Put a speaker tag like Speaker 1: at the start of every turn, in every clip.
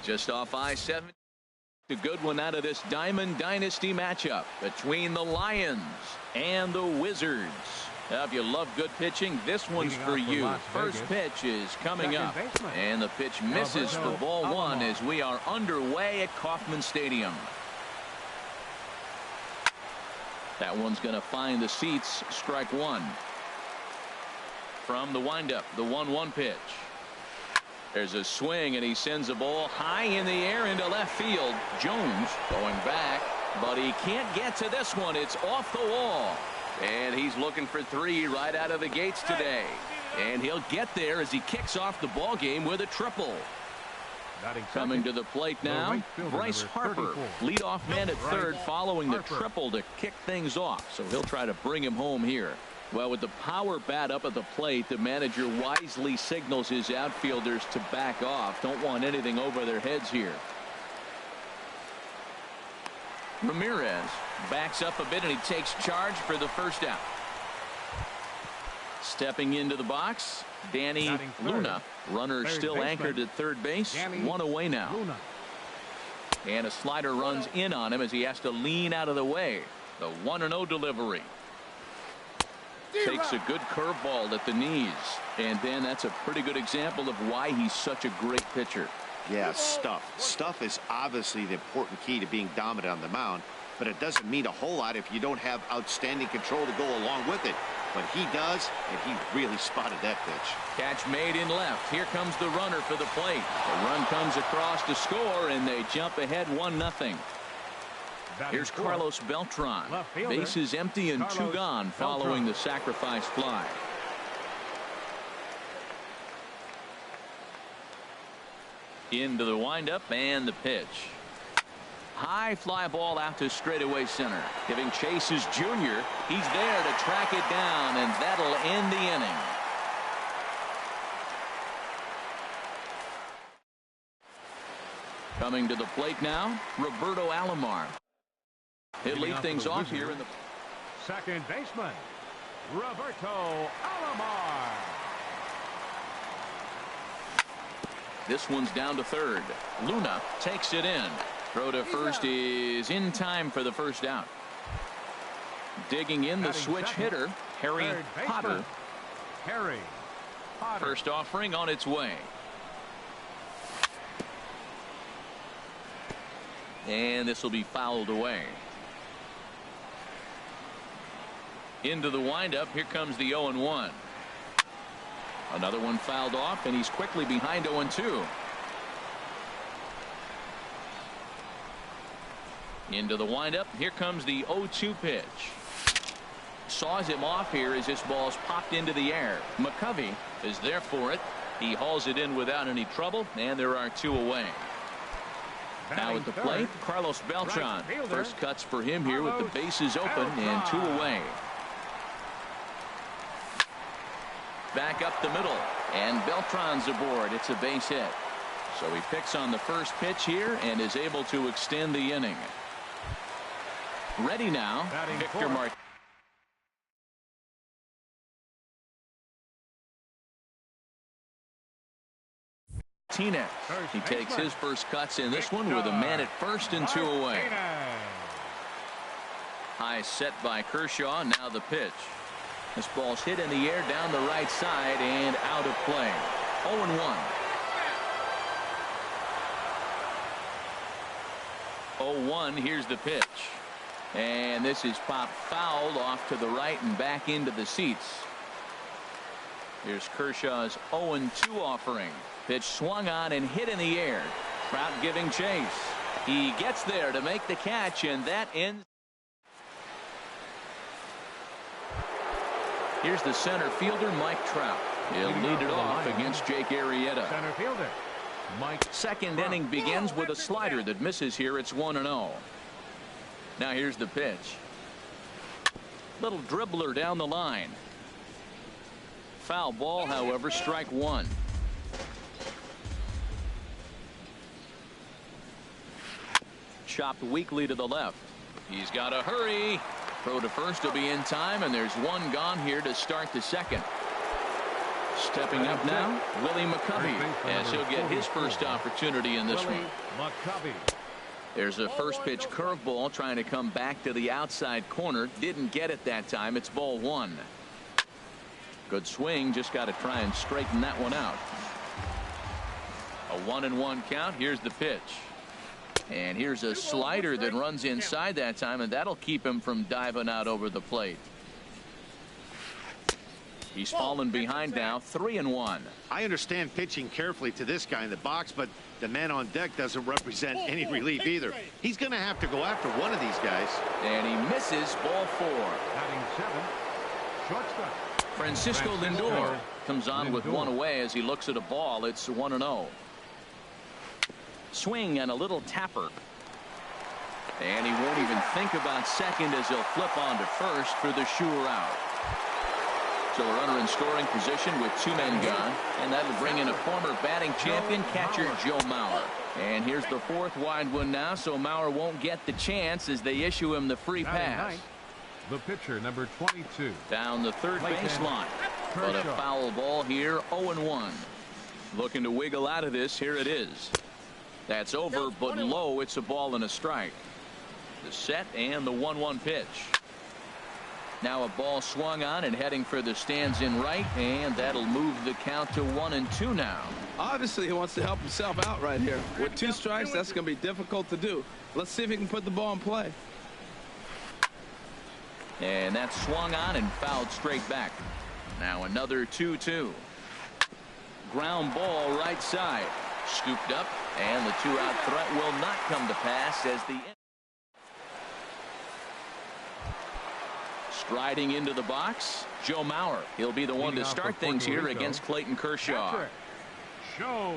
Speaker 1: Just off I-70. A good one out of this Diamond Dynasty matchup between the Lions and the Wizards. Now, if you love good pitching, this one's for you. First pitch is coming up, and the pitch misses for ball one as we are underway at Kauffman Stadium. That one's going to find the seats. Strike one. From the windup, the 1-1 pitch. There's a swing, and he sends a ball high in the air into left field. Jones going back, but he can't get to this one. It's off the wall. And he's looking for three right out of the gates today. And he'll get there as he kicks off the ball game with a triple. Coming to the plate now, Bryce Harper, leadoff man at third following the triple to kick things off. So he'll try to bring him home here. Well, with the power bat up at the plate, the manager wisely signals his outfielders to back off. Don't want anything over their heads here. Ramirez backs up a bit, and he takes charge for the first out. Stepping into the box, Danny Luna. Runner still anchored at third base. One away now. And a slider runs in on him as he has to lean out of the way. The 1-0 delivery. Takes a good curveball at the knees. And then that's a pretty good example of why he's such a great pitcher.
Speaker 2: Yeah, stuff is obviously the important key to being dominant on the mound, but it doesn't mean a whole lot if you don't have outstanding control to go along with it. But he does, and he really spotted that pitch.
Speaker 1: Catch made in left. Here comes the runner for the plate. The run comes across to score, and they jump ahead 1-0. Here's Carlos Beltran. Bases empty and two gone following the sacrifice fly. Into the windup and the pitch. High fly ball out to straightaway center. Giving chase is Junior. He's there to track it down, and that'll end the inning. Coming to the plate now, Roberto Alomar. He'll lead things off here in the
Speaker 3: second baseman, Roberto Alomar.
Speaker 1: This one's down to third. Luna takes it in. Throw to first is in time for the first out. Digging in the switch hitter, Harry Potter. First offering on its way. And this will be fouled away. Into the windup. Here comes the 0-1. Another one fouled off, and he's quickly behind 0-2. Into the windup. Here comes the 0-2 pitch. Saws him off here as this ball's popped into the air. McCovey is there for it. He hauls it in without any trouble, and there are two away. Now at the plate, Carlos Beltran. First cuts for him here with the bases open and two away. Back up the middle, and Beltran's aboard. It's a base hit. So he picks on the first pitch here and is able to extend the inning. Ready now, Victor Martinez. He takes his first cuts in this one with a man at first and two away. High set by Kershaw. Now the pitch. This ball's hit in the air down the right side and out of play. 0-1. 0-1. Here's the pitch. And this is popped fouled off to the right and back into the seats. Here's Kershaw's 0-2 offering. Pitch swung on and hit in the air. Trout giving chase. He gets there to make the catch, and that ends. Here's the center fielder, Mike Trout. He'll lead it off against Jake Arrieta.
Speaker 3: Center fielder, Mike.
Speaker 1: Second inning begins with a slider that misses here. It's 1-0. Now here's the pitch. Little dribbler down the line. Foul ball, however, strike one. Chopped weakly to the left. He's got to hurry. Throw to first will be in time, and there's one gone here to start the second. Stepping up now, Willie McCovey, as he'll get his first opportunity in this one. There's a first pitch curveball trying to come back to the outside corner. Didn't get it that time. It's ball one. Good swing. Just got to try and straighten that one out. A 1-1 count. Here's the pitch. And here's a slider that runs inside that time, and that'll keep him from diving out over the plate. He's fallen behind now, 3-1.
Speaker 2: I understand pitching carefully to this guy in the box, but the man on deck doesn't represent any relief either. He's going to have to go after one of these guys.
Speaker 1: And he misses, ball four.
Speaker 3: Batting seventh, shortstop.
Speaker 1: Francisco Lindor comes on with one away as he looks at a ball. It's 1-0. Swing and a little tapper. And he won't even think about second as he'll flip on to first for the sure out. So a runner in scoring position with two men gone, and that'll bring in a former batting champion catcher Joe Mauer. And here's the fourth wide one now, so Mauer won't get the chance as they issue him the free pass.
Speaker 3: The pitcher, number 22.
Speaker 1: Down the third baseline. But a foul ball here, 0-1. Looking to wiggle out of this. Here it is. That's over, but low. It's a ball and a strike. The set and the 1-1 pitch. Now a ball swung on and heading for the stands in right, and that'll move the count to 1-2 now.
Speaker 4: Obviously, he wants to help himself out right here. With two strikes, that's going to be difficult to do. Let's see if he can put the ball in play.
Speaker 1: And that swung on and fouled straight back. Now another 2-2. Ground ball right side. Scooped up, and the two-out threat will not come to pass as the striding into the box, Joe Mauer. He'll be the one to start things here against Clayton Kershaw.
Speaker 3: Joe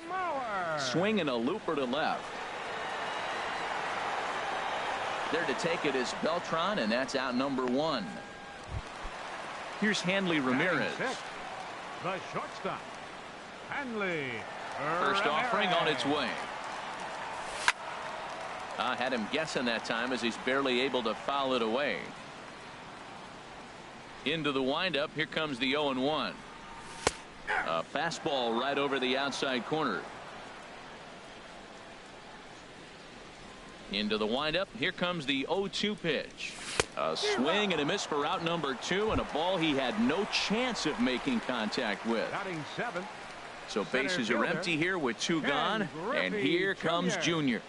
Speaker 3: Mauer.
Speaker 1: Swing and a looper to left. There to take it is Beltran, and that's out number one. Here's Hanley Ramirez.
Speaker 3: The shortstop, Hanley.
Speaker 1: First offering on its way. I had him guessing that time as he's barely able to foul it away. Into the windup. Here comes the 0-1. A fastball right over the outside corner. Into the windup. Here comes the 0-2 pitch. A swing and a miss for out number two, and a ball he had no chance of making contact with.
Speaker 3: Batting seventh.
Speaker 1: So bases are empty here with two gone, and here comes Junior.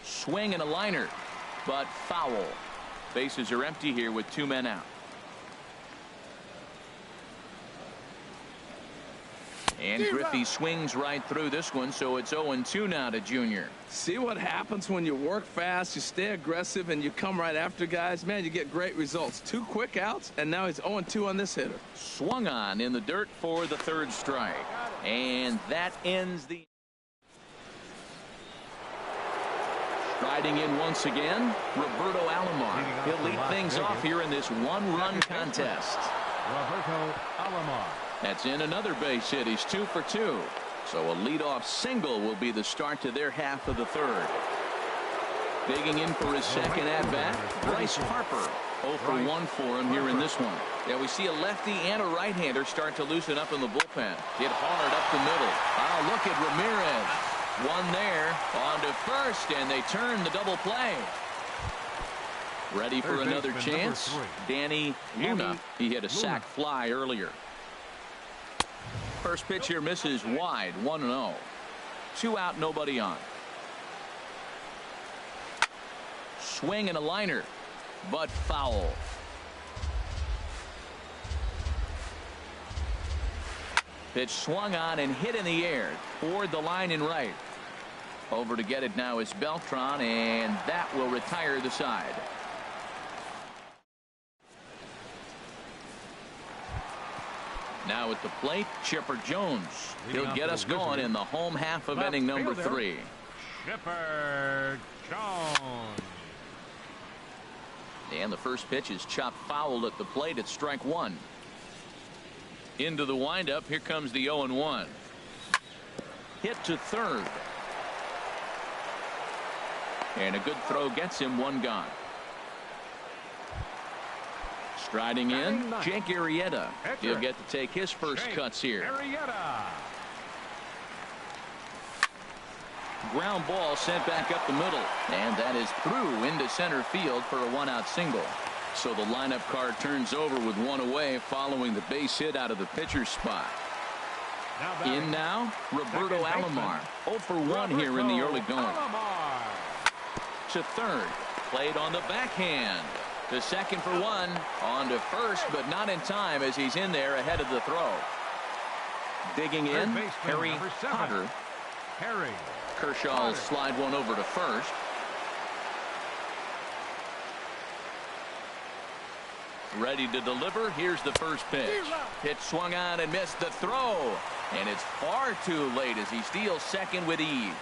Speaker 1: Swing and a liner, but foul. Bases are empty here with two men out. And Griffey swings right through this one, so it's 0-2 now to Junior.
Speaker 4: See what happens when you work fast, you stay aggressive, and you come right after guys. Man, you get great results. Two quick outs, and now he's 0-2 on this hitter.
Speaker 1: Swung on in the dirt for the third strike. And that ends the... Striding in once again, Roberto Alomar. He'll lead things off here in this one-run contest.
Speaker 3: Roberto Alomar.
Speaker 1: That's in another base hit. He's 2 for 2. So a leadoff single will be the start to their half of the third. Digging in for his second at-bat, Bryce Harper. 0 for 1 for him here in this one. Yeah, we see a lefty and a right-hander start to loosen up in the bullpen. Hit hard up the middle. Oh, look at Ramirez. One there, on to first, and they turn the double play. Ready for another chance. Danny Luna. He hit a sac fly earlier. First pitch here misses wide, 1-0. 2 out, nobody on. Swing and a liner, but foul. Pitch swung on and hit in the air toward the line in right. Over to get it now is Beltran, and that will retire the side. Now at the plate, Chipper Jones. He'll get us going in the home half of inning number 3.
Speaker 3: Chipper Jones.
Speaker 1: And the first pitch is chopped foul at the plate at strike one. Into the windup. Here comes the 0-1. Hit to third. And a good throw gets him one gone. Striding in, Jake Arrieta. He'll get to take his first cuts here. Ground ball sent back up the middle, and that is through into center field for a one-out single. So the lineup card turns over with one away following the base hit out of the pitcher's spot. In now, Roberto Alomar. 0 for 1 here in the early going. To third, played on the backhand. To second for 1, on to first, but not in time as he's in there ahead of the throw. Digging in, Harry Potter. Kershaw will slide one over to first. Ready to deliver. Here's the first pitch. Pitch swung on and missed the throw. And it's far too late as he steals second with ease.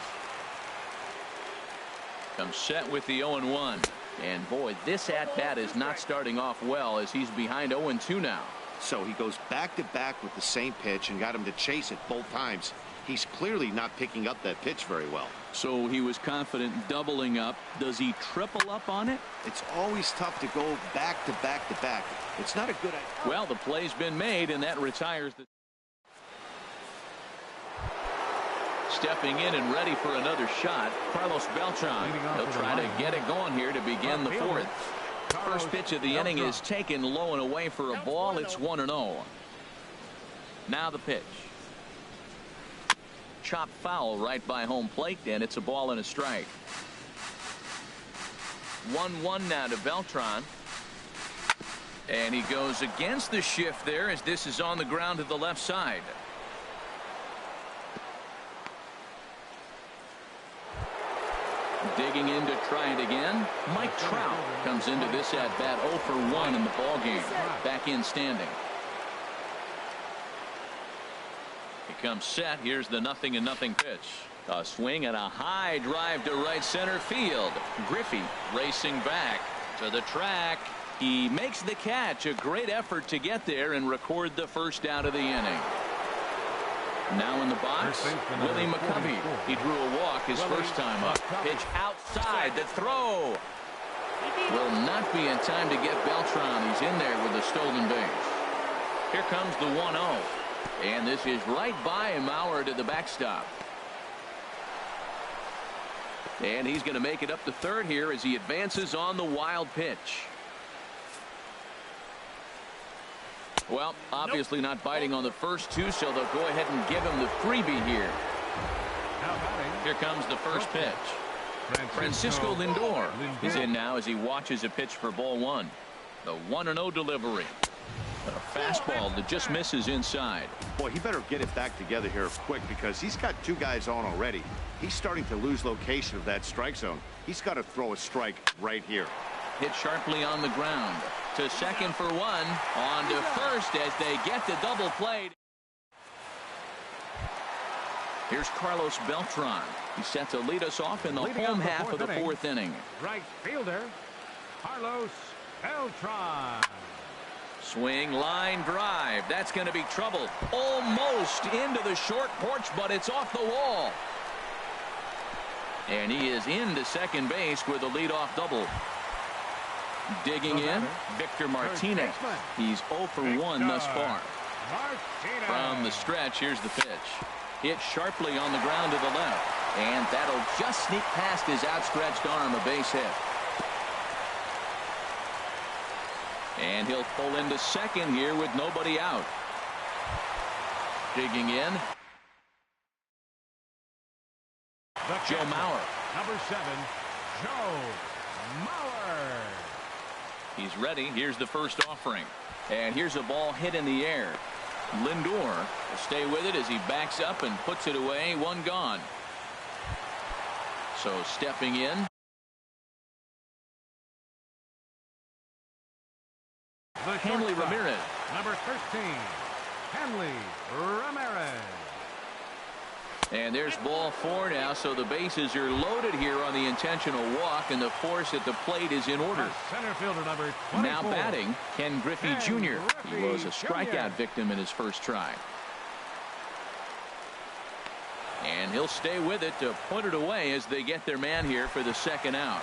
Speaker 1: Comes set with the 0-1. And boy, this at-bat is not starting off well as he's behind 0-2 now.
Speaker 2: So he goes back-to-back with the same pitch and got him to chase it both times. He's clearly not picking up that pitch very well.
Speaker 1: So he was confident doubling up. Does he triple up on it?
Speaker 2: It's always tough to go back-to-back-to-back. It's not a good idea.
Speaker 1: Well, the play's been made, and that retires the... Stepping in and ready for another shot, Carlos Beltran. He'll try to get it going here to begin the fourth. First pitch of the inning is taken low and away for a ball. It's 1-0. Now the pitch. Chop foul right by home plate, and it's a ball and a strike. 1-1 now to Beltran. And he goes against the shift there as this is on the ground to the left side. Digging in to try it again. Mike Trout comes into this at bat 0 for 1 in the ball game. Back in standing. He comes set. Here's the 0-0 pitch. A swing and a high drive to right center field. Griffey racing back to the track. He makes the catch. A great effort to get there and record the first out of the inning. Now in the box, Willie McCovey. He drew a walk his first time up. Pitch outside. The throw will not be in time to get Beltran. He's in there with a stolen base. Here comes the 1-0. And this is right by Mauer to the backstop. And he's going to make it up to third here as he advances on the wild pitch. Well, obviously not biting on the first two, so they'll go ahead and give him the freebie here. Here comes the first pitch. Francisco Lindor is in now as he watches a pitch for ball one. The 1-0 delivery. A fastball that just misses inside.
Speaker 2: Boy, he better get it back together here quick because he's got two guys on already. He's starting to lose location of that strike zone. He's got to throw a strike right here.
Speaker 1: Hit sharply on the ground. To second for 1. On to first as they get the double play. Here's Carlos Beltran. He's set to lead us off in the home half of the fourth inning.
Speaker 3: Right fielder, Carlos Beltran.
Speaker 1: Swing, line drive. That's going to be trouble. Almost into the short porch, but it's off the wall. And he is into second base with a leadoff double. Digging in, Victor Martinez. He's 0 for 1 thus far. From the stretch, here's the pitch. Hit sharply on the ground to the left. And that'll just sneak past his outstretched arm, a base hit. And he'll pull into second here with nobody out. Digging in. Joe Mauer.
Speaker 3: Number 7, Joe Mauer.
Speaker 1: He's ready. Here's the first offering. And here's a ball hit in the air. Lindor will stay with it as he backs up and puts it away. One gone. So stepping in. Hanley Ramirez.
Speaker 3: Number 13, Hanley Ramirez.
Speaker 1: And there's ball 4 now, so the bases are loaded here on the intentional walk, and the force at the plate is in order.
Speaker 3: Center fielder number 24.
Speaker 1: Now batting, Ken Griffey Jr. He was a strikeout victim in his first try. And he'll stay with it to put it away as they get their man here for the second out.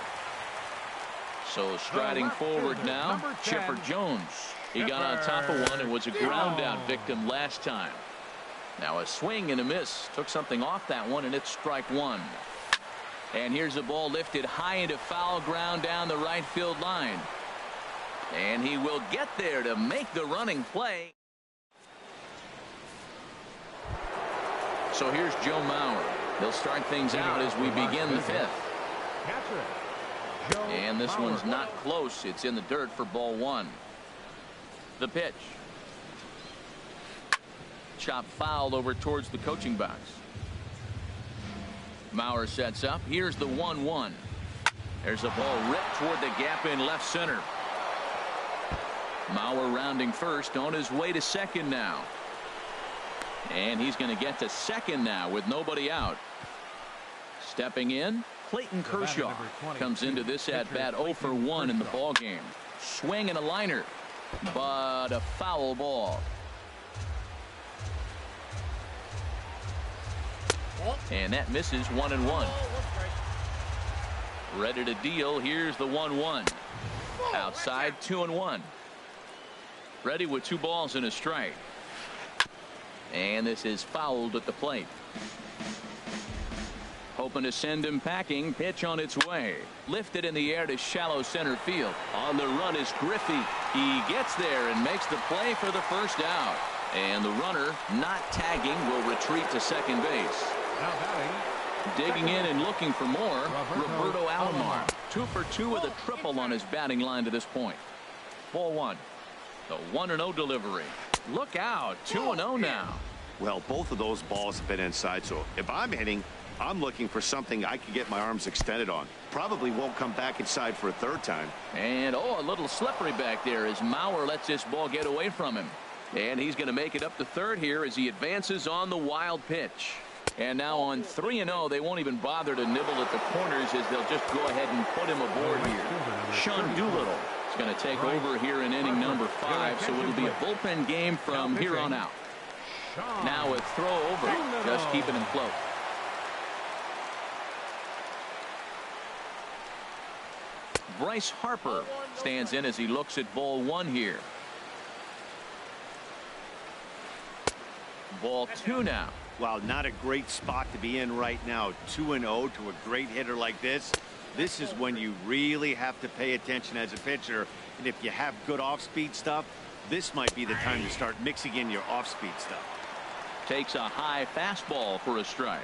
Speaker 1: So striding forward now, Chipper Jones. He got on top of one and was a ground out victim last time. Now a swing and a miss. Took something off that one, and it's strike one. And here's a ball lifted high into foul ground down the right field line. And he will get there to make the running play. So here's Joe Mauer. He'll start things out as we begin the fifth. And this one's not close. It's in the dirt for ball one. The pitch. Chop foul over towards the coaching box. Mauer sets up. Here's the 1-1. There's a ball ripped toward the gap in left center. Mauer rounding first, on his way to second now. And he's going to get to second now with nobody out. Stepping in, Clayton Kershaw comes into this at bat 0 for 1 in the ball game. Swing and a liner, but a foul ball. And that misses 1-1. Ready to deal. Here's the 1-1. Outside 2-1. Ready with 2 balls and a strike. And this is fouled at the plate. Hoping to send him packing. Pitch on its way. Lifted in the air to shallow center field. On the run is Griffey. He gets there and makes the play for the first out. And the runner, not tagging, will retreat to second base. Digging in and looking for more, Roberto Alomar. 2 for 2 with a triple on his batting line to this point. Ball one. The 1-0 delivery. Look out. 2-0 now.
Speaker 2: Well, both of those balls have been inside, so if I'm hitting, I'm looking for something I can get my arms extended on. Probably won't come back inside for a third time.
Speaker 1: And a little slippery back there as Mauer lets this ball get away from him. And he's going to make it up to third here as he advances on the wild pitch. And now on 3-0, they won't even bother to nibble at the corners as they'll just go ahead and put him aboard here. Sean Doolittle is going to take over here in inning number 5, so it'll be a bullpen game from here on out. Now a throw over, just keeping him close. Bryce Harper stands in as he looks at ball one here. Ball two now.
Speaker 2: Wow, not a great spot to be in right now. 2-0 to a great hitter like this. This is when you really have to pay attention as a pitcher. And if you have good off-speed stuff, this might be the time to start mixing in your off-speed stuff.
Speaker 1: Takes a high fastball for a strike.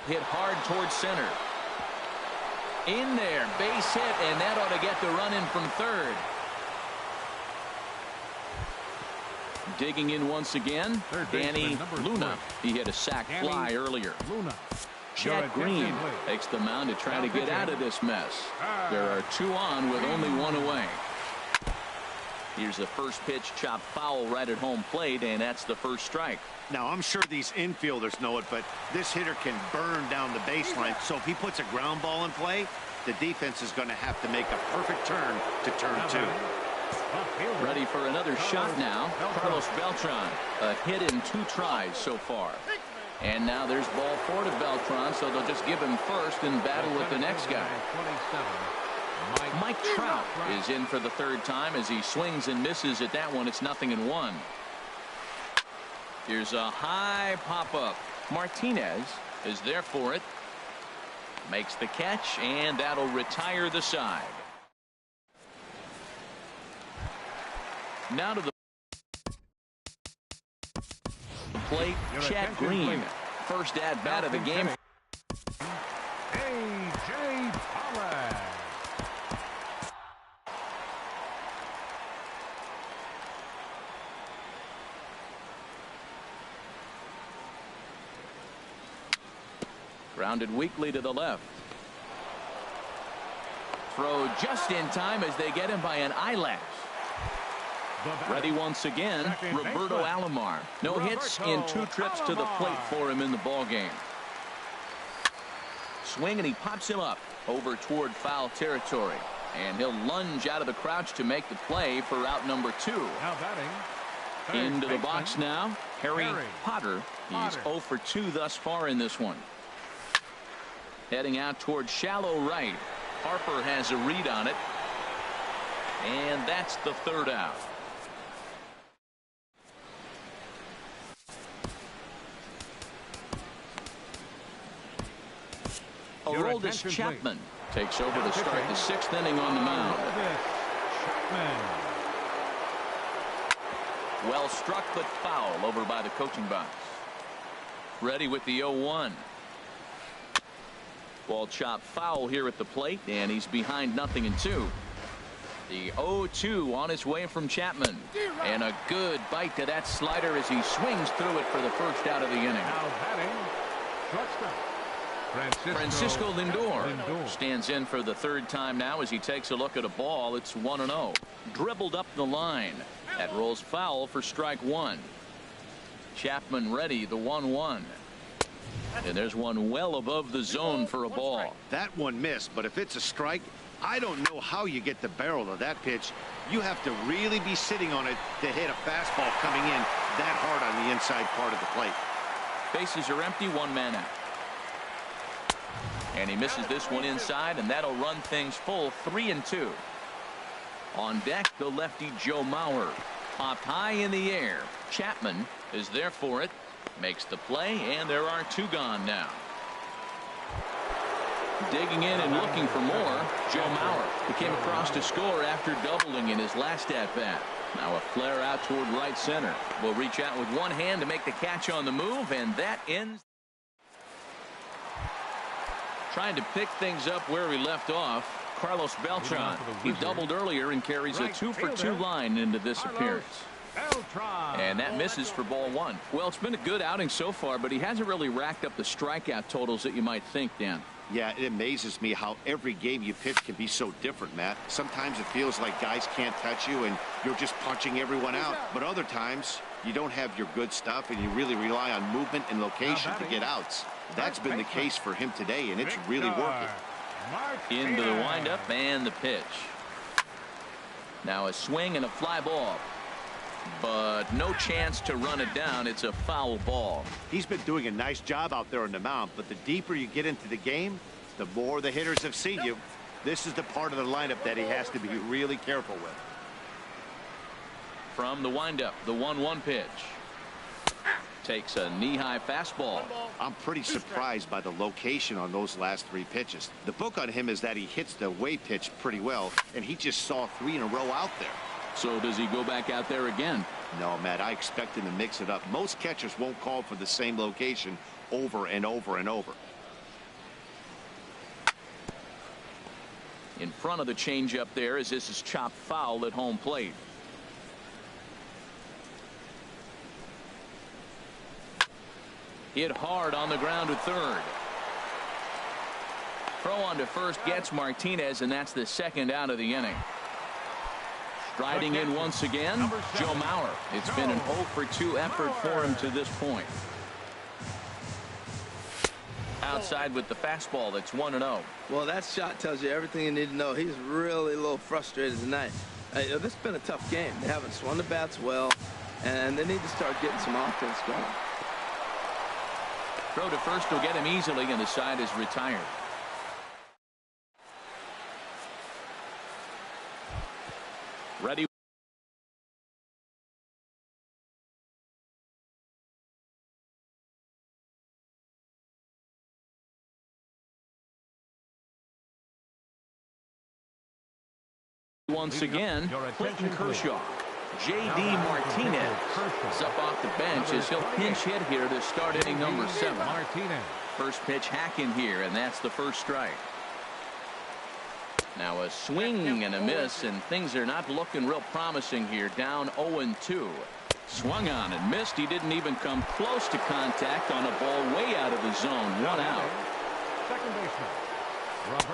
Speaker 1: Hit hard towards center. In there, base hit, and that ought to get the run in from third. Digging in once again, Danny Luna. He hit a sac fly earlier. Chad Green takes the mound to try to get out of this mess. There are 2 on with only 1 away. Here's the first pitch, chopped foul right at home plate, and that's the first strike.
Speaker 2: Now, I'm sure these infielders know it, but this hitter can burn down the baseline. So if he puts a ground ball in play, the defense is going to have to make a perfect turn to turn 2.
Speaker 1: Ready for another shot now. Carlos Beltran, a hit in 2 tries so far. And now there's ball 4 to Beltran, so they'll just give him first and battle with the next guy. Mike Trout is in for the 3rd time as he swings and misses at that one. It's 0-1. Here's a high pop-up. Martinez is there for it. Makes the catch, and that'll retire the side. Now to the plate, Chad Green. First at bat of the game.
Speaker 3: A.J. Pollock.
Speaker 1: Grounded weakly to the left. Throw just in time as they get him by an eyelash. Ready once again, Roberto Alomar. No hits in 2 trips to the plate for him in the ball game. Swing and he pops him up over toward foul territory. And he'll lunge out of the crouch to make the play for out number 2. Into the box now, Harry Potter. He's 0 for 2 thus far in this one. Heading out toward shallow right. Harper has a read on it. And that's the third out. Aroldis Chapman takes over to start the sixth inning on the mound. Well struck but foul over by the coaching box. Ready with the 0-1. Ball chopped foul here at the plate, and he's behind 0-2. The 0-2 on his way from Chapman, and a good bite to that slider as he swings through it for the first out of the inning.
Speaker 3: Now batting, shortstop,
Speaker 1: Francisco Lindor stands in for the third time now as he takes a look at a ball. It's 1-0. Dribbled up the line. That rolls foul for strike one. Chapman ready, the 1-1. And there's one well above the zone for a ball.
Speaker 2: That one missed, but if it's a strike, I don't know how you get the barrel of that pitch. You have to really be sitting on it to hit a fastball coming in that hard on the inside part of the plate.
Speaker 1: Bases are empty, one man out. And he misses this one inside, and that'll run things full, 3-2. On deck, the lefty Joe Mauer. Popped high in the air. Chapman is there for it. Makes the play, and there are two gone now. Digging in and looking for more, Joe Mauer. He came across to score after doubling in his last at-bat. Now a flare out toward right center. Will reach out with one hand to make the catch on the move, and that ends. Trying to pick things up where he left off, Carlos Beltran. He doubled earlier and carries a 2-for-2 line into this appearance. And that misses for ball one. Well, it's been a good outing so far, but he hasn't really racked up the strikeout totals that you might think, Dan.
Speaker 2: Yeah, it amazes me how every game you pitch can be so different, Matt. Sometimes it feels like guys can't touch you and you're just punching everyone out. But other times you don't have your good stuff and you really rely on movement and location to get outs. That's been the case for him today, and it's really working.
Speaker 1: Into the windup and the pitch. Now a swing and a fly ball. But no chance to run it down. It's a foul ball.
Speaker 2: He's been doing a nice job out there on the mound, but the deeper you get into the game, the more the hitters have seen you. This is the part of the lineup that he has to be really careful with.
Speaker 1: From the windup, the 1-1 pitch. Takes a knee-high fastball.
Speaker 2: I'm pretty surprised by the location on those last three pitches. The book on him is that he hits the away pitch pretty well, and he just saw 3 in a row out there.
Speaker 1: So does he go back out there again?
Speaker 2: No, Matt, I expect him to mix it up. Most catchers won't call for the same location over and over and over.
Speaker 1: In front of the changeup there as this is chopped foul at home plate. Hit hard on the ground to third. Throw on to first gets Martinez, and that's the second out of the inning. Striding in once again, Joe Mauer. It's been an 0-for-2 effort for him to this point. Outside with the fastball, that's 1-0.
Speaker 4: Well, that shot tells you everything you need to know. He's really a little frustrated tonight. This has been a tough game. They haven't swung the bats well, and they need to start getting some offense going.
Speaker 1: Throw to first will get him easily, and the side is retired. Ready. Once again, Clayton Kershaw. J.D. Martinez is up off the bench as he'll pinch hit here to start inning number 7. First pitch hack in here, and that's the first strike. Now a swing and a miss, and things are not looking real promising here. Down 0-2. Swung on and missed. He didn't even come close to contact on a ball way out of the zone. One out.
Speaker 3: Second baseman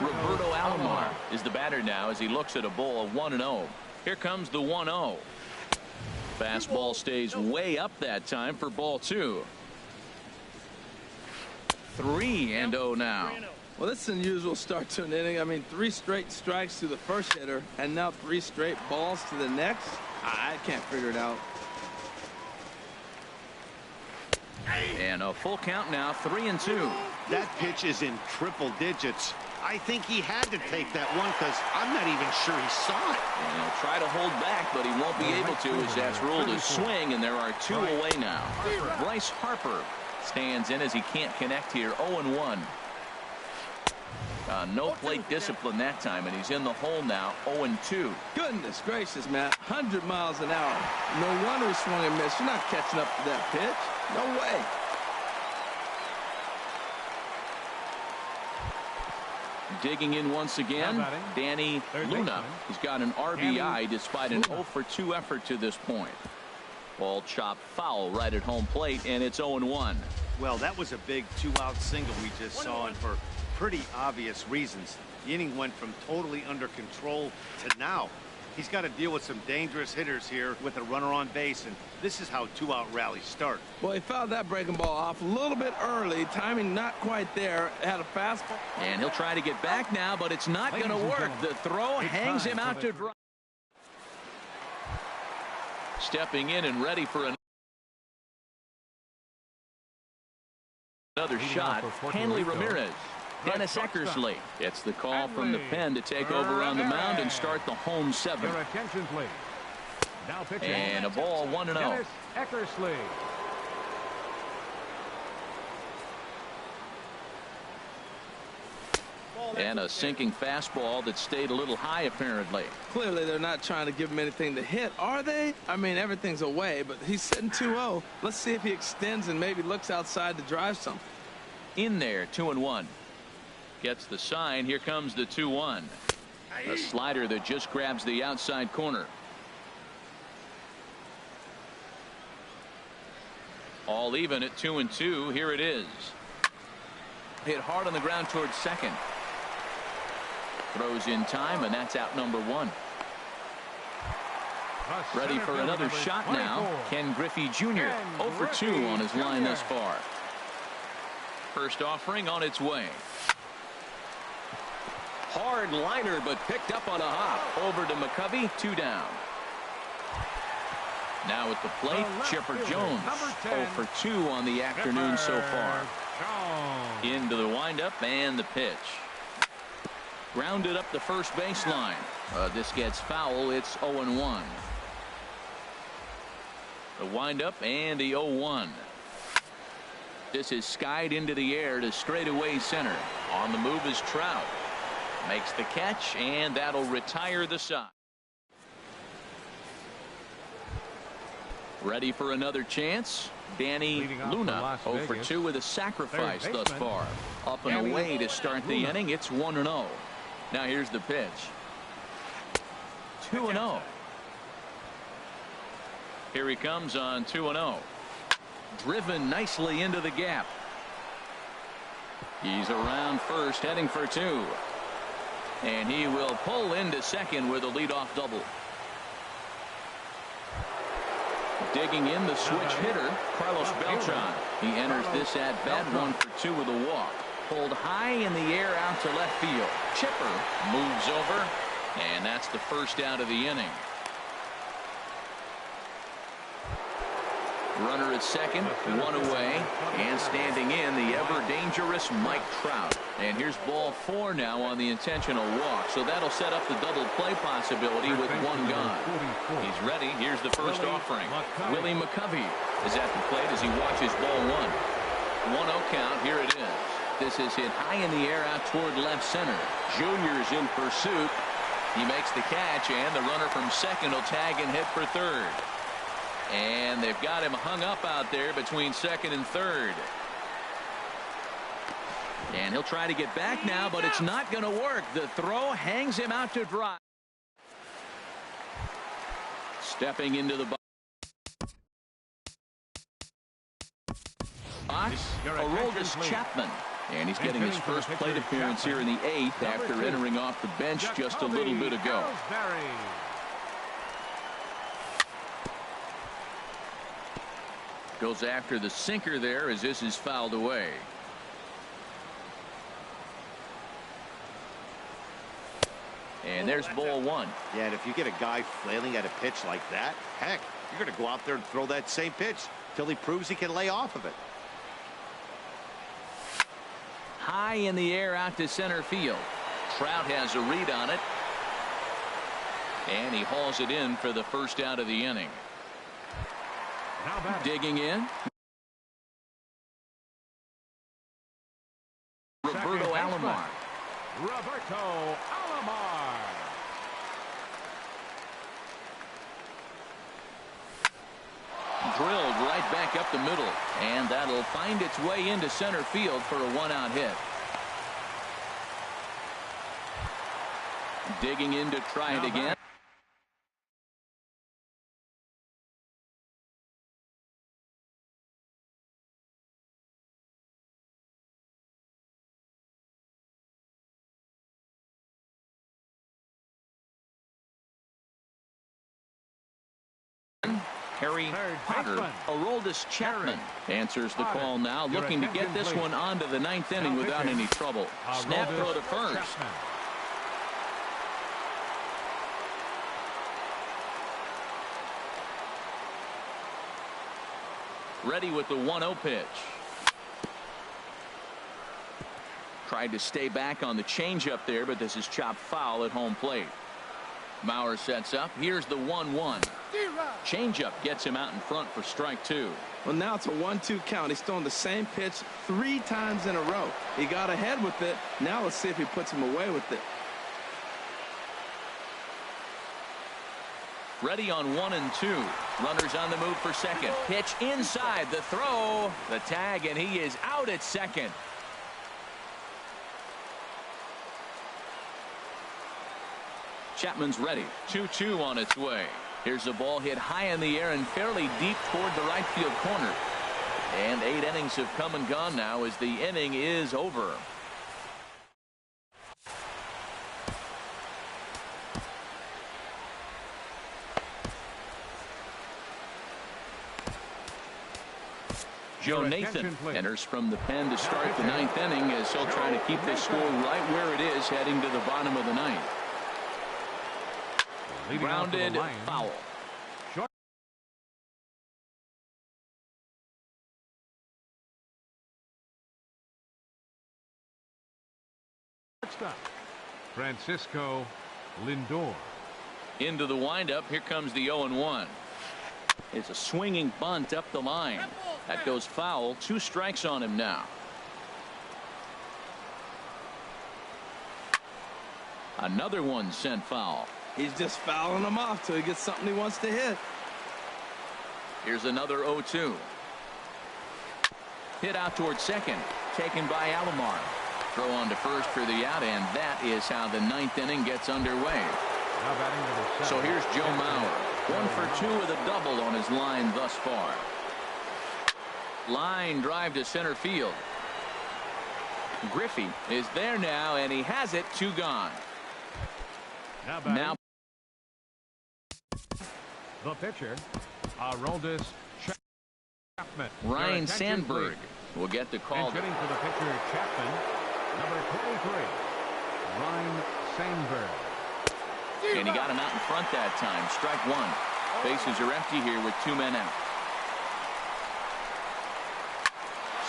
Speaker 1: Roberto Alomar is the batter now as he looks at a ball of 1-0. Here comes the 1-0. Fastball stays way up that time for ball 2. 3-0 now.
Speaker 4: Well, this is an unusual start to an inning. I mean, 3 straight strikes to the first hitter, and now 3 straight balls to the next. I can't figure it out.
Speaker 1: And a full count now, 3-2.
Speaker 2: That pitch is in triple digits. I think he had to take that one because I'm not even sure he saw it.
Speaker 1: And he'll try to hold back, but he won't be able to as that's ruled a swing, and there are 2 away now. Bryce Harper stands in as he can't connect here. 0-1. No plate discipline that time, and he's in the hole now. 0-2.
Speaker 4: Goodness gracious, man. 100 miles an hour. No wonder he swung and missed. You're not catching up to that pitch. No way.
Speaker 1: Digging in once again, Danny Luna. He's got an RBI despite an 0-for-2 effort to this point. Ball chopped foul right at home plate, and it's 0-1.
Speaker 2: Well, that was a big 2-out single we just saw, and for pretty obvious reasons. The inning went from totally under control to now. He's got to deal with some dangerous hitters here with a runner on base, and this is how 2-out rallies start.
Speaker 4: Well, he fouled that breaking ball off a little bit early. Timing not quite there. Had a fastball.
Speaker 1: And he'll try to get back now, but it's not going to work. The throw hangs him out to dry. Stepping in and ready for another shot. Hanley Ramirez. Dennis Eckersley gets the call from the pen to take over on the mound and start the home 7th.
Speaker 3: Your attention, please. Now pitching.
Speaker 1: And a ball 1-0.
Speaker 3: Dennis Eckersley.
Speaker 1: And a sinking fastball that stayed a little high apparently.
Speaker 4: Clearly they're not trying to give him anything to hit, are they? I mean, everything's away, but he's sitting 2-0. Let's see if he extends and maybe looks outside to drive something.
Speaker 1: In there, 2-1. Gets the sign. Here comes the 2-1. A slider that just grabs the outside corner. All even at 2-2. Here it is. Hit hard on the ground towards second. Throws in time, and that's out number 1. Ready for another shot now. Ken Griffey Jr. 0-for-2 on his line thus far. First offering on its way. Hard liner, but picked up on a hop. Over to McCovey, 2 down. Now at the plate, Chipper Jones. 0-for-2 on the afternoon so far. Into the windup and the pitch. Grounded up the first baseline. This gets foul. It's 0-1. The windup and the 0-1. This is skied into the air to straightaway center. On the move is Trout. Makes the catch, and that'll retire the side. Ready for another chance. Danny Luna 0-for-2 with a sacrifice thus far. Up and away to start the inning. It's 1-0. Now here's the pitch. 2-0. Here he comes on 2-0. Driven nicely into the gap. He's around first, heading for 2. And he will pull into second with a leadoff double. Digging in the switch hitter, Carlos Beltran. He enters this at bat 1-for-2 with a walk. Pulled high in the air out to left field. Chipper moves over, and that's the first out of the inning. Runner at second, 1 away, and standing in the ever-dangerous Mike Trout. And here's ball 4 now on the intentional walk, so that'll set up the double play possibility with 1 gone. He's ready. Here's the first offering. Willie McCovey is at the plate as he watches ball 1. 1-0 count. Here it is. This is hit high in the air out toward left center. Junior's in pursuit. He makes the catch, and the runner from second will tag and hit for third. And they've got him hung up out there between second and third. And he'll try to get back now, but it's not going to work. The throw hangs him out to dry. Stepping into the box, Aroldis Chapman. And he's getting his first plate appearance here in the 8th after entering off the bench just a little bit ago. Goes after the sinker there as this is fouled away. And there's ball 1.
Speaker 2: Yeah, and if you get a guy flailing at a pitch like that, heck, you're going to go out there and throw that same pitch till he proves he can lay off of it.
Speaker 1: high in the air out to center field. Trout has a read on it, and he hauls it in for the first out of the inning.
Speaker 3: Now batting.
Speaker 1: Digging in, Roberto Alomar.
Speaker 3: Roberto Alomar.
Speaker 1: Drilled right back up the middle, and that'll find its way into center field for a one-out hit. Digging in to try it again. Harry Potter. Aroldis Chapman answers the call now, looking to get this one onto the ninth inning without any trouble. Snap throw to first. Ready with the 1-0 pitch. Tried to stay back on the changeup there, but this is chopped foul at home plate. Mauer sets up. Here's the 1-1. Changeup gets him out in front for strike two.
Speaker 4: Well, now it's a 1-2 count. He's throwing the same pitch 3 times in a row. He got ahead with it. Now let's see if he puts him away with it.
Speaker 1: Ready on 1 and 2. Runners on the move for second. Pitch inside. The throw. The tag, and he is out at second. Chapman's ready. 2-2 on its way. Here's a ball hit high in the air and fairly deep toward the right field corner. And 8 innings have come and gone now as the inning is over. Joe Nathan enters from the pen to start the 9th inning as he'll try to keep this score right where it is heading to the bottom of the 9th. Grounded foul.
Speaker 3: Francisco Lindor.
Speaker 1: Into the windup. Here comes the 0-1. It's a swinging bunt up the line. That goes foul. 2 strikes on him now. Another one sent foul.
Speaker 4: He's just fouling them off till he gets something he wants to hit.
Speaker 1: Here's another 0-2. Hit out towards second. Taken by Alomar. Throw on to first for the out, and that is how the 9th inning gets underway. So here's Joe Mauer. 1 for 2 with a double on his line thus far. Line drive to center field. Griffey is there now, and he has it. 2 gone. Now
Speaker 3: the pitcher, Aroldis Chapman.
Speaker 1: Ryan Sandberg will get the call.
Speaker 3: Hitting for the pitcher, Chapman, number 23, Ryan Sandberg.
Speaker 1: And he got him out in front that time. Strike 1. Bases are empty here with 2 men out.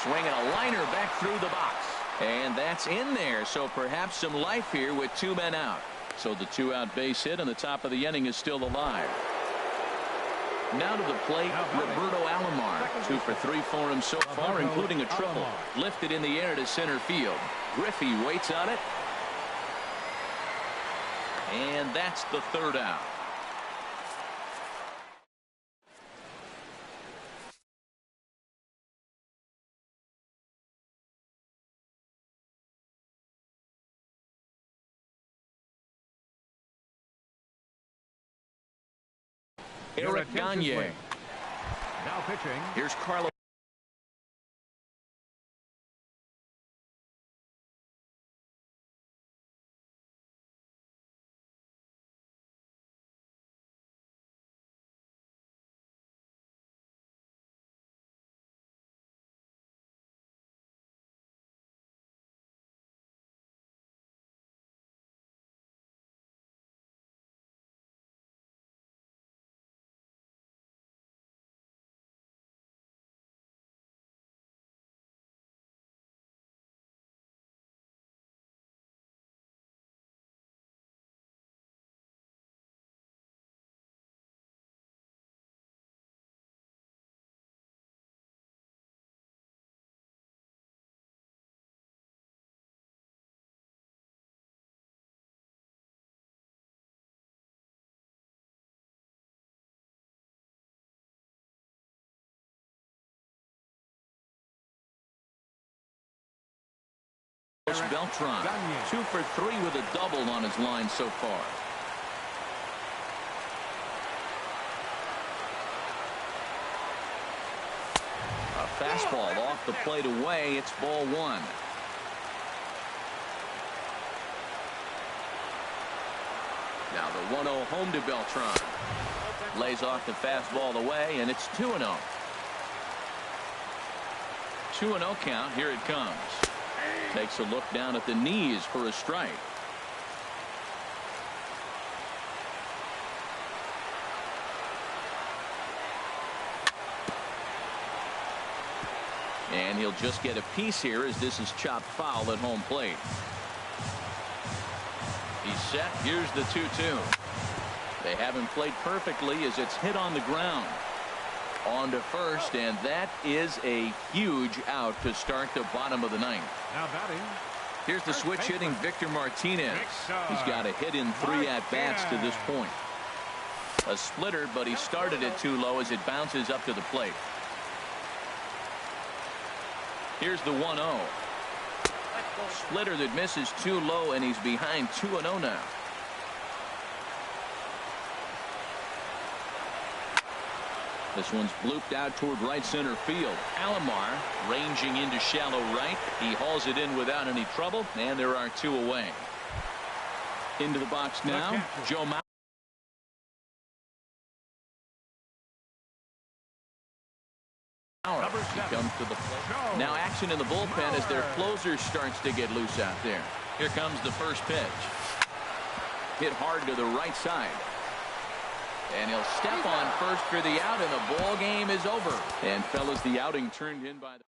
Speaker 1: Swinging a liner back through the box. And that's in there. So perhaps some life here with 2 men out. So the 2-out base hit and the top of the inning is still alive. Now to the plate, Roberto Alomar. 2 for 3 for him so far, including a triple. Lifted in the air to center field. Griffey waits on it. And that's the 3rd out. Eric Gagne.
Speaker 3: Now pitching.
Speaker 1: Here's Carlos. Beltran, 2 for 3 with a double on his line so far. A fastball off the plate away. It's ball 1. Now the 1-0 home to Beltran. Lays off the fastball away, and it's 2-0. 2-0 count. Here it comes. Takes a look down at the knees for a strike. And he'll just get a piece here as this is chopped foul at home plate. He's set. Here's the 2-2. They haven't played perfectly as it's hit on the ground. On to first, and that is a huge out to start the bottom of the 9th.
Speaker 3: Now batting.
Speaker 1: Here's the switch hitting Victor Martinez. He's got a hit in 3 at-bats to this point. A splitter, but he started it too low as it bounces up to the plate. Here's the 1-0. Splitter that misses too low, and he's behind 2-0 now. This one's blooped out toward right center field. Alomar ranging into shallow right. He hauls it in without any trouble, and there are 2 away. Into the box now, Joe Mauer. He comes to the plate. Now action in the bullpen as their closer starts to get loose out there. Here comes the first pitch. Hit hard to the right side. And he'll step on first for the out, and the ball game is over. And fellas, the outing turned in by the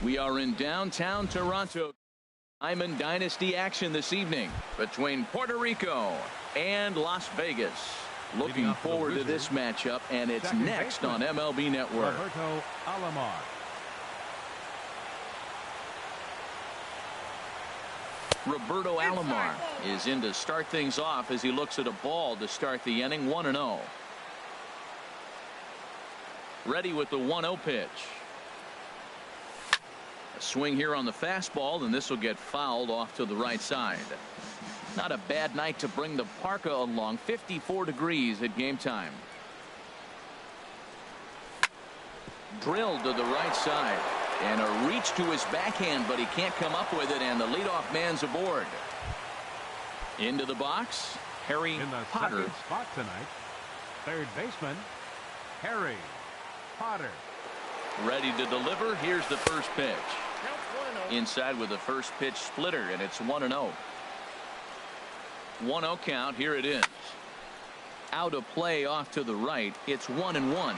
Speaker 1: We are in downtown Toronto. Diamond Dynasty action this evening between Puerto Rico and Las Vegas. Looking forward to this matchup, and it's next on MLB Network.
Speaker 3: Roberto Alomar.
Speaker 1: Roberto Alomar is in to start things off as he looks at a ball to start the inning. 1-0. Ready with the 1-0 pitch. A swing here on the fastball, and this will get fouled off to the right side. Not a bad night to bring the parka along. 54 degrees at game time. Drilled to the right side, and a reach to his backhand, but he can't come up with it, and the leadoff man's aboard. Into the box, Harry
Speaker 3: In the
Speaker 1: Potter.
Speaker 3: second spot tonight, third baseman Harry Potter.
Speaker 1: Ready to deliver. Here's the first pitch. Inside with the first pitch splitter, and it's 1-0. 1-0 count. Here it is. Out of play off to the right. It's 1-1.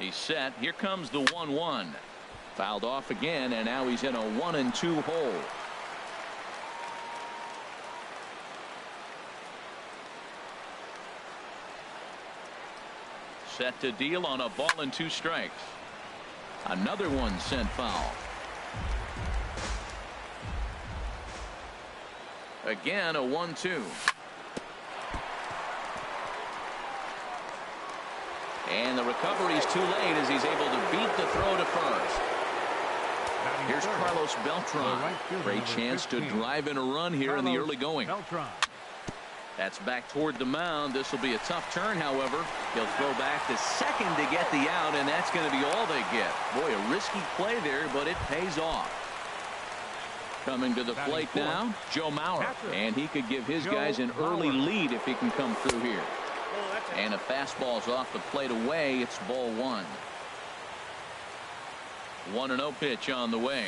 Speaker 1: He's set. Here comes the 1-1. Fouled off again, and now he's in a 1-2 hole. Set to deal on a ball and 2 strikes. Another one sent foul. Again, a 1-2. And the recovery's too late as he's able to beat the throw to first. Here's Carlos Beltran. Great chance to drive in a run here in the early going. That's back toward the mound. This will be a tough turn, however. He'll throw back to second to get the out, and that's going to be all they get. Boy, a risky play there, but it pays off. Coming to the plate now, Joe Mauer. And he could give his guys an early lead if he can come through here. And a fastball's off the plate away. It's ball 1. 1-0 pitch on the way.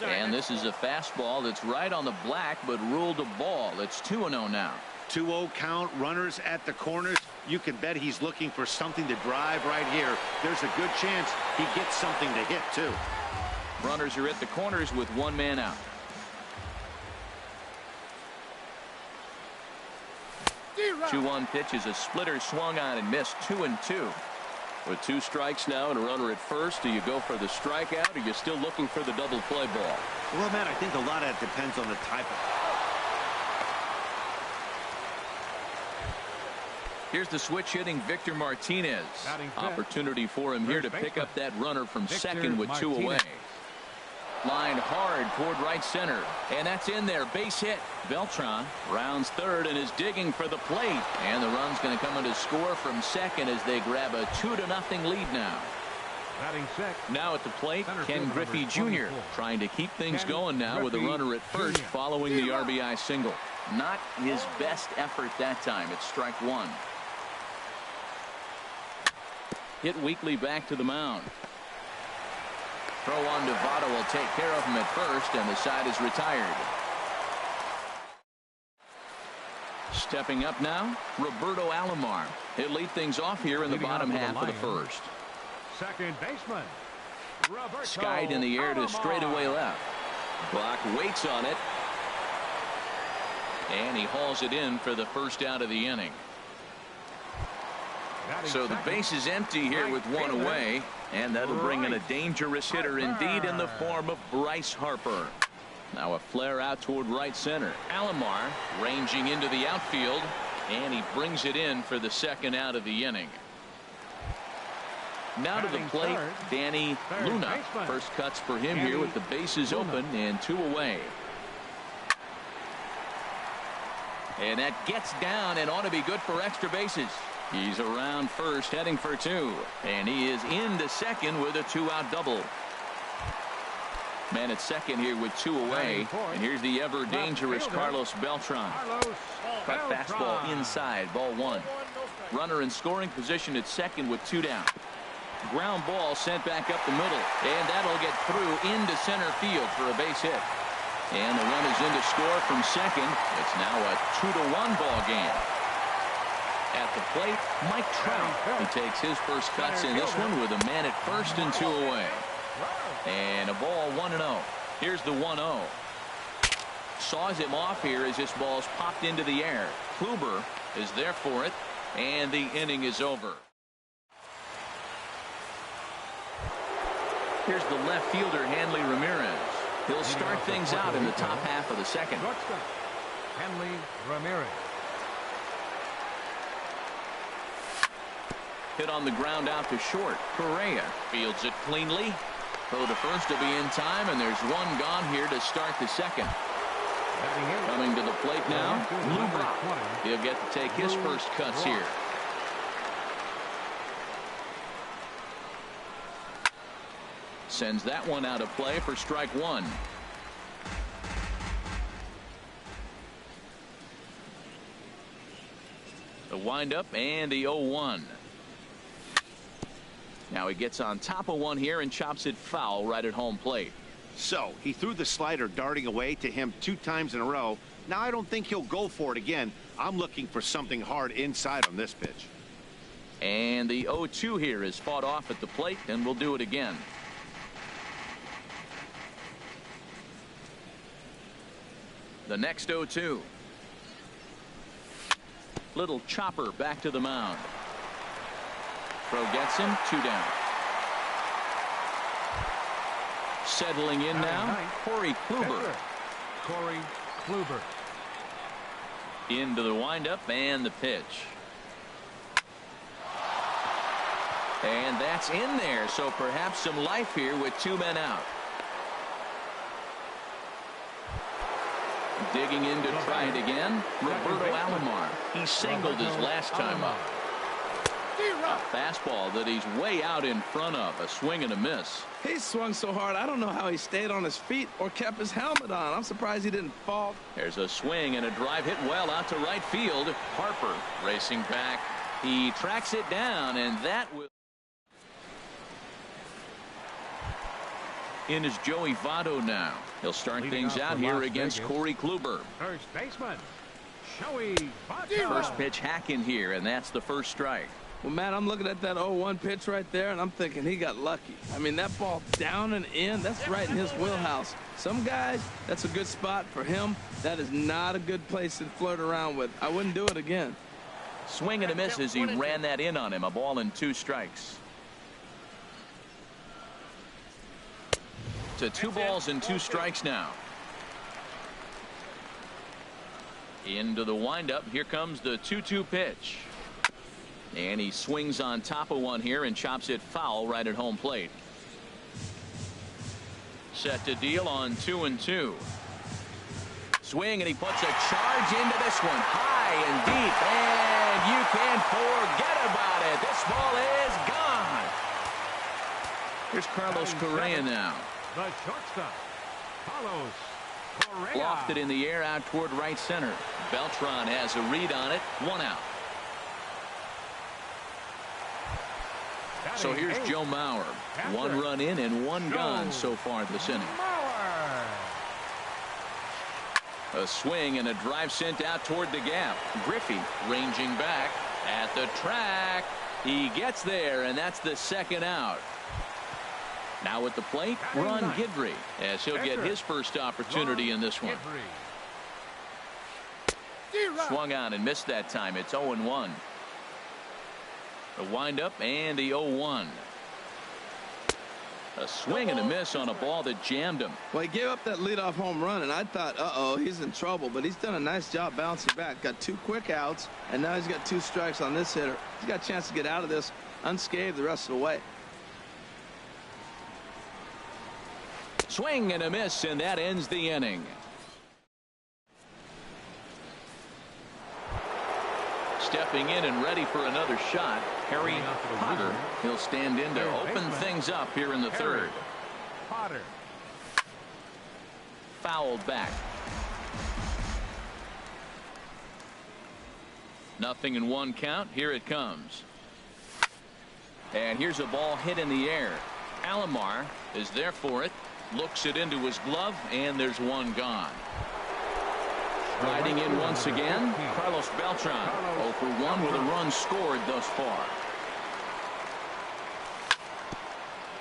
Speaker 1: And this is a fastball that's right on the black, but ruled a ball. It's 2-0 now.
Speaker 2: 2-0 count, runners at the corners. You can bet he's looking for something to drive right here. There's a good chance he gets something to hit, too.
Speaker 1: Runners are at the corners with 1 man out. The 2-1 pitch is a splitter, swung on and missed. 2-2. With 2 strikes now and a runner at first, do you go for the strikeout, or are you still looking for the double play ball?
Speaker 2: Well, Matt, I think a lot of it depends on the type of...
Speaker 1: Here's the switch hitting Victor Martinez. Opportunity for him here to pick up that runner from second with 2 away. Line hard toward right center, and that's in there. Base hit. Beltran rounds third and is digging for the plate, and the run's going to come in to score from second as they grab a 2-0 lead now. Now at the plate, Ken Griffey Jr. trying to keep things going now with a runner at first following the RBI single. Not his best effort that time. It's strike 1. Hit weakly back to the mound. Throw on to Votto will take care of him at first, and the side is retired. Stepping up now, Roberto Alomar. He'll lead things off here in the bottom half of the first.
Speaker 3: Second baseman Roberto
Speaker 1: Skied in the air to straightaway left. Block waits on it, and he hauls it in for the first out of the inning. So the base is empty here with 1 away, and that'll bring in a dangerous hitter indeed in the form of Bryce Harper. Now a flare out toward right center. Alomar ranging into the outfield, and he brings it in for the second out of the inning. Now to the plate, Danny Luna. First cuts for him here with the bases open and 2 away. And that gets down and ought to be good for extra bases. He's around first, heading for 2. And he is into second with a 2-out double. Man at second here with 2 away. And here's the ever dangerous Carlos Beltran. Cut fastball inside, ball 1. Runner in scoring position at second with 2 down. Ground ball sent back up the middle, and that'll get through into center field for a base hit. And the run is in to score from second. It's now a 2-1 ball game. At the plate, Mike Trout. He takes his first cuts in this one with a man at first and 2 away. And a ball 1-0. Here's the 1-0. Saws him off here as this ball's popped into the air. Kluber is there for it, and the inning is over. Here's the left fielder, Hanley Ramirez. He'll start things out in the top half of the second.
Speaker 3: Hanley Ramirez.
Speaker 1: Hit on the ground out to short. Correa fields it cleanly. Throw to first to be in time, and there's one gone here to start the second. Coming to the plate now, Kluber. He'll get to take his first cuts here. Sends that one out of play for strike one. The windup and the 0-1. Now he gets on top of one here and chops it foul right at home plate.
Speaker 2: So he threw the slider darting away to him 2 times in a row. Now I don't think he'll go for it again. I'm looking for something hard inside on this pitch.
Speaker 1: And the 0-2 here is fought off at the plate, and we'll do it again. The next 0-2. Little chopper back to the mound. Throw gets him, 2 down. Settling in now, Corey Kluber.
Speaker 3: Corey Kluber.
Speaker 1: Into the windup and the pitch. And that's in there, so perhaps some life here with 2 men out. Digging in to try it again, Roberto Alomar. He singled his last time up. A fastball that he's way out in front of. A swing and a miss.
Speaker 4: He swung so hard, I don't know how he stayed on his feet or kept his helmet on. I'm surprised he didn't fall.
Speaker 1: There's a swing and a drive hit well out to right field. Harper racing back. He tracks it down, and that will. In is Joey Votto now. He'll start things out here against Corey Kluber.
Speaker 3: First baseman, Joey Votto.
Speaker 1: First pitch hack in here, and that's the first strike.
Speaker 4: Well, Matt, I'm looking at that 0-1 pitch right there, and I'm thinking he got lucky. I mean, that ball down and in, that's right in his wheelhouse. Some guys, that's a good spot. For him, that is not a good place to flirt around with. I wouldn't do it again.
Speaker 1: Swing and a miss as he ran that in on him. A ball and 2 strikes. To 2 balls and 2 strikes now. Into the windup. Here comes the 2-2 pitch. And he swings on top of one here and chops it foul right at home plate. Set to deal on 2-2. Swing, and he puts a charge into this one. High and deep, and you can't forget about it. This ball is gone. Here's Carlos Correa now.
Speaker 3: The shortstop, Carlos Correa.
Speaker 1: Lofted in the air out toward right center. Beltran has a read on it. 1 out. So here's Joe Mauer. 1 run in and 1 gone so far this inning. A swing and a drive sent out toward the gap. Griffey ranging back at the track. He gets there, and that's the 2nd out. Now at the plate, Ron Guidry, as he'll get his first opportunity in this one. Swung on and missed that time. It's 0-1. The windup and the 0-1. A swing and a miss on a ball that jammed him.
Speaker 4: Well, he gave up that leadoff home run, and I thought, uh-oh, he's in trouble. But he's done a nice job bouncing back. Got 2 quick outs, and now he's got 2 strikes on this hitter. He's got a chance to get out of this unscathed the rest of the way.
Speaker 1: Swing and a miss, and that ends the inning. Stepping in and ready for another shot, Harry Potter. He'll stand in to open things up here in the 3rd.
Speaker 3: Potter.
Speaker 1: Fouled back. 0-1 count. Here it comes. And here's a ball hit in the air. Alomar is there for it. Looks it into his glove, and there's 1 gone. Riding in once again, Carlos Beltran. 0 for 1 with a run scored thus far.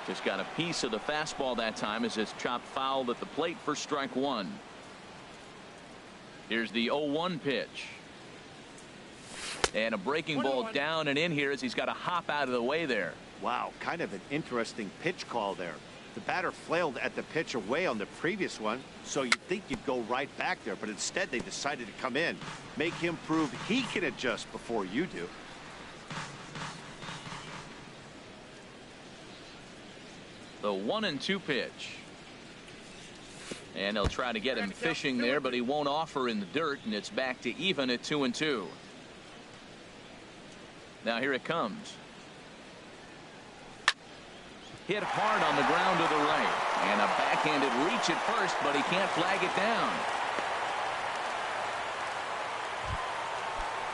Speaker 1: Just got a piece of the fastball that time as it's chopped foul at the plate for strike one. Here's the 0-1 pitch. And a breaking ball down and in here as he's got to hop out of the way there.
Speaker 2: Wow, kind of an interesting pitch call there. The batter flailed at the pitch away on the previous one, so you'd think you'd go right back there, but instead they decided to come in, make him prove he can adjust before you do.
Speaker 1: The 1-2 pitch. And they'll try to get him fishing there, but he won't offer in the dirt, and it's back to even at 2-2. Now here it comes. Hit hard on the ground to the right. And a backhanded reach at first, but he can't flag it down.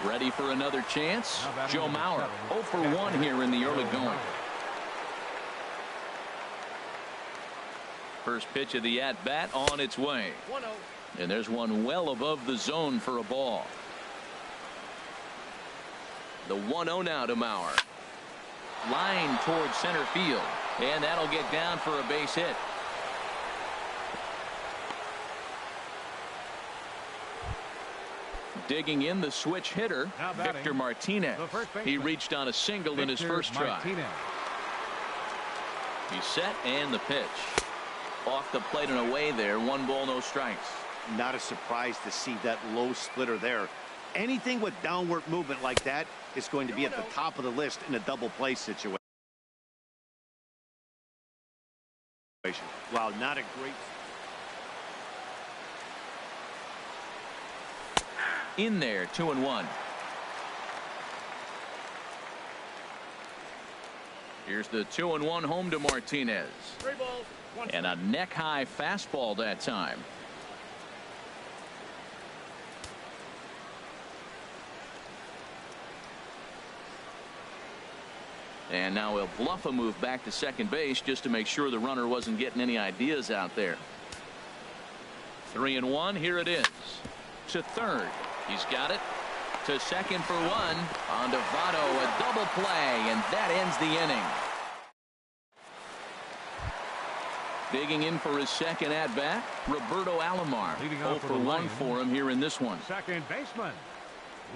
Speaker 1: Ready for another chance? Joe Mauer, 0 for 1 here in the early going. First pitch of the at-bat on its way. And there's one well above the zone for a ball. The 1-0 now to Mauer. Line towards center field. And that'll get down for a base hit. Digging in the switch hitter, Victor Martinez. He reached on a single in his first try. He's set and the pitch. Off the plate and away there. 1 ball, no strikes.
Speaker 2: Not a surprise to see that low splitter there. Anything with downward movement like that is going to be at the top of the list in a double play situation. Wow, not a great.
Speaker 1: In there, 2-1. Here's the 2-1 home to Martinez. And a neck-high fastball that time. And now he'll bluff a move back to second base just to make sure the runner wasn't getting any ideas out there. 3-1. Here it is. To third. He's got it. To second for 1. On to Votto, a double play, and that ends the inning. Digging in for his second at-bat, Roberto Alomar. 0 for 1 for him here in this one.
Speaker 3: Second baseman,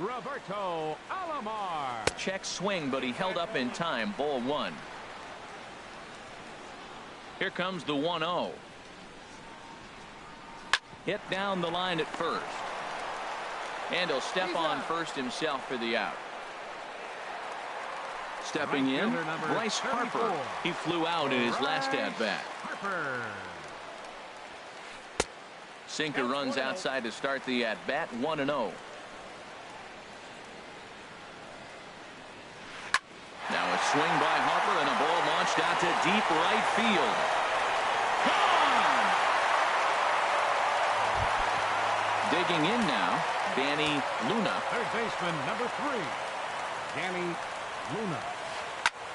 Speaker 3: Roberto Alomar.
Speaker 1: Check swing, but he held up in time. Ball 1. Here comes the 1-0. Hit down the line at first. And he'll step on first himself for the out. Stepping in, Bryce Harper. He flew out in his last at-bat. Sinker runs outside to start the at-bat. 1-0. Now a swing by Harper and a ball launched out to deep right field. Gone! Digging in now, Danny Luna.
Speaker 3: Third baseman, number 3, Danny Luna.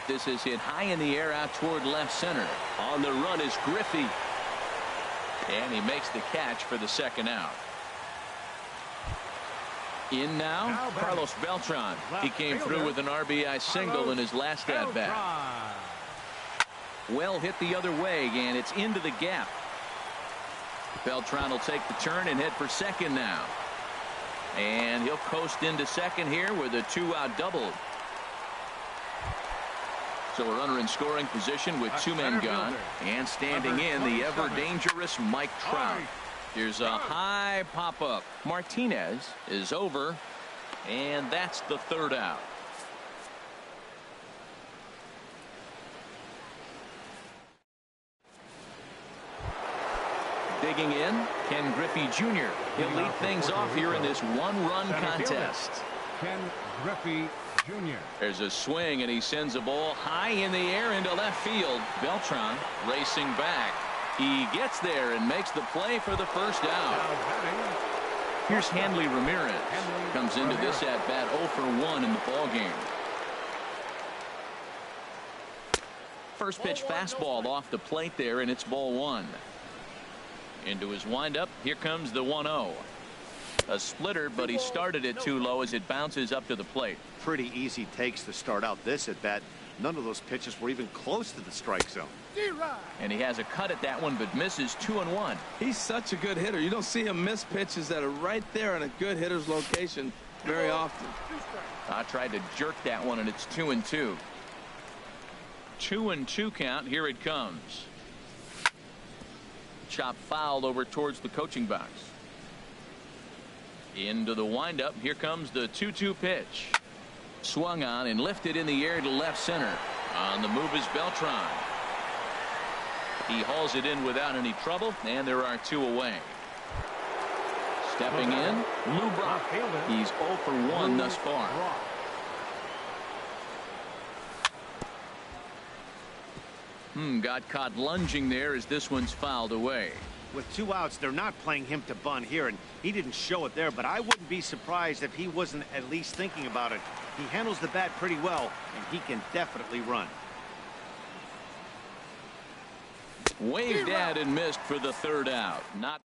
Speaker 1: This is hit high in the air out toward left center. On the run is Griffey. And he makes the catch for the second out. In now, Carlos Beltran. He came through with an RBI single in his last at-bat. Well hit the other way, and it's into the gap. Beltran will take the turn and head for second now. And he'll coast into second here with a 2-out double. So a runner in scoring position with 2 men gone. And standing in, the ever-dangerous Mike Trout. Here's a high pop-up. Martinez is over, and that's the 3rd out. Digging in, Ken Griffey Jr. He'll lead things off here in this 1-run contest.
Speaker 3: Ken Griffey Jr.
Speaker 1: There's a swing, and he sends a ball high in the air into left field. Beltran racing back. He gets there and makes the play for the first out. Here's Hanley Ramirez. Comes into this at-bat 0 for 1 in the ballgame. First pitch fastball off the plate there, and it's ball 1. Into his windup, here comes the 1-0. A splitter, but he started it too low as it bounces up to the plate.
Speaker 2: Pretty easy takes to start out this at bat. None of those pitches were even close to the strike zone.
Speaker 1: And he has a cut at that one, but misses 2-1.
Speaker 4: He's such a good hitter. You don't see him miss pitches that are right there in a good hitter's location very often.
Speaker 1: I tried to jerk that one, and it's 2-2. 2-2 count. Here it comes. Chop fouled over towards the coaching box. Into the windup. Here comes the 2-2 pitch. Swung on and lifted in the air to left center. On the move is Beltran. He hauls it in without any trouble, and there are 2 away. Stepping in, Lou Brock. He's 0 for 1 thus far. Got caught lunging there as this one's fouled away.
Speaker 2: With 2 outs, they're not playing him to bunt here, and he didn't show it there, but I wouldn't be surprised if he wasn't at least thinking about it. He handles the bat pretty well, and he can definitely run.
Speaker 1: Waved at and missed for the 3rd out. Not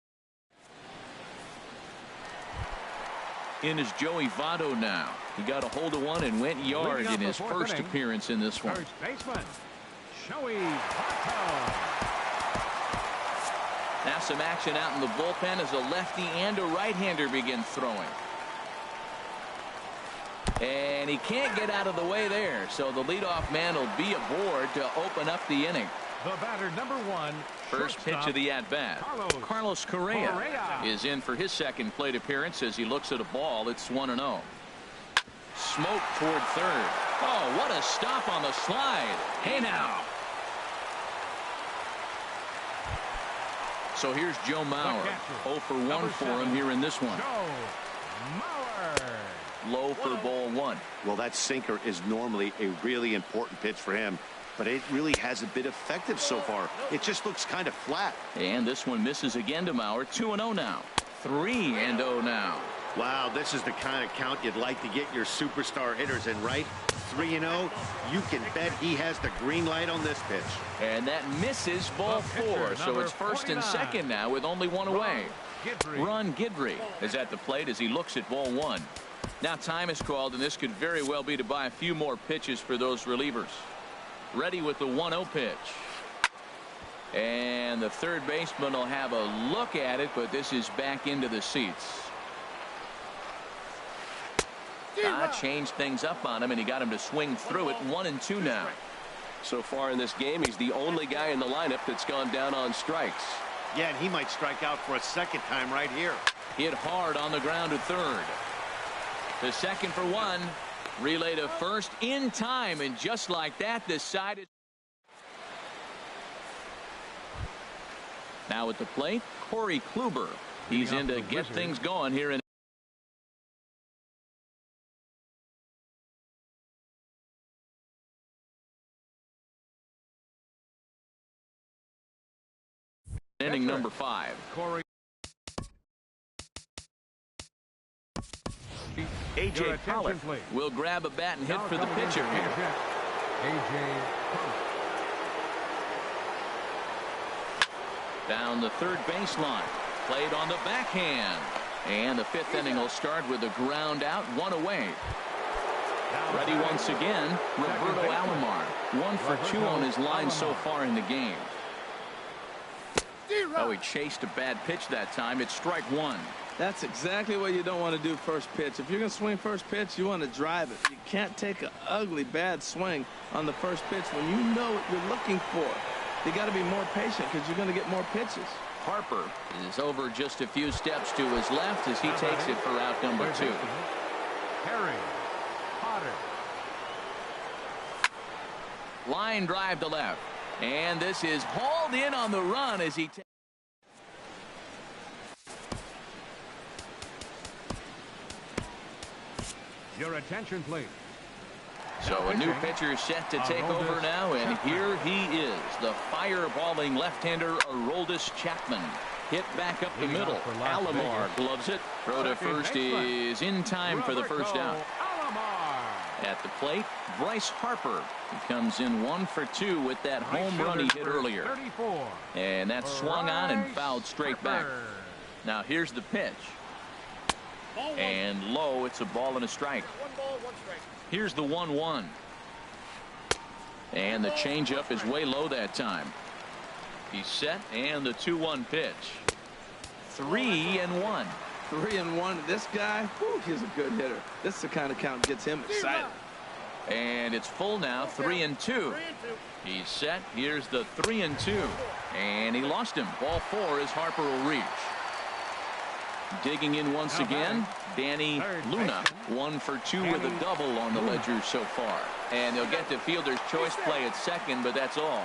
Speaker 1: in is Joey Votto now. He got a hold of one and went yard in his first appearance in this one.
Speaker 3: First baseman, Joey Votto.
Speaker 1: Now some action out in the bullpen as a lefty and a right-hander begin throwing. And he can't get out of the way there, so the leadoff man will be aboard to open up the inning.
Speaker 3: The batter, number 1.
Speaker 1: First pitch of the at-bat. Carlos Correa is in for his second plate appearance as he looks at a ball. It's 1-0. Smoke toward third. Oh, what a stop on the slide. Hey now. So here's Joe Mauer. 0 for 1 for him here in this one. Low for ball 1.
Speaker 2: Well, that sinker is normally a really important pitch for him, but it really hasn't been effective so far. It just looks kind of flat.
Speaker 1: And this one misses again to Mauer. 2-0 now. 3-0 now.
Speaker 2: Wow, this is the kind of count you'd like to get your superstar hitters in, right? 3-0. You can bet he has the green light on this pitch.
Speaker 1: And that misses ball 4. So it's first and second now with only 1 away. Ron Guidry is at the plate as he looks at ball 1. Now time is called, and this could very well be to buy a few more pitches for those relievers. Ready with the 1-0 pitch. And the third baseman will have a look at it, but this is back into the seats. Changed things up on him, and he got him to swing through it. 1-2 now.
Speaker 5: So far in this game, he's the only guy in the lineup that's gone down on strikes.
Speaker 2: Yeah, and he might strike out for a second time right here.
Speaker 1: Hit hard on the ground to third. To second for 1. Relay to first in time, and just like that, the side is. Now at the plate, Corey Kluber. He's in to get things going here in inning number 5.
Speaker 3: Corey.
Speaker 1: A.J. Pollock will grab a bat and hit for the pitcher here.
Speaker 3: A.J.
Speaker 1: Down the third baseline. Played on the backhand. And the 5th inning will start with a ground out, 1 away. Ready once again, Roberto Alomar. 1 for 2 on his line so far in the game. Oh, he chased a bad pitch that time. It's strike 1.
Speaker 4: That's exactly what you don't want to do first pitch. If you're going to swing first pitch, you want to drive it. You can't take an ugly, bad swing on the first pitch when you know what you're looking for. You got to be more patient because you're going to get more pitches.
Speaker 1: Harper is over just a few steps to his left as he takes it for out number 2.
Speaker 3: Harry Potter.
Speaker 1: Line drive to left. And this is hauled in on the run as he takes.
Speaker 3: Your attention, please.
Speaker 1: So a new pitcher is set to take over now, and here he is, the fireballing left-hander Aroldis Chapman. Hit back up the middle. Alomar gloves it. Throw to first is in time for the first out. At the plate, Bryce Harper. He comes in 1 for 2 with that home run he hit earlier. And that swung on and fouled straight back. Now here's the pitch. And low, it's a ball and a strike. Here's the 1-1. And the changeup is way low that time. He's set, and the 2-1 pitch. 3-1.
Speaker 4: 3-1. This guy, whew, he's a good hitter. This is the kind of count gets him excited.
Speaker 1: And it's full now, 3-2. He's set. Here's the 3-2. And he lost him. Ball 4 as Harper will reach. Digging in once again, Danny Luna, 1 for 2 with a double on the ledger so far. And they'll get the fielder's choice play at second, but that's all.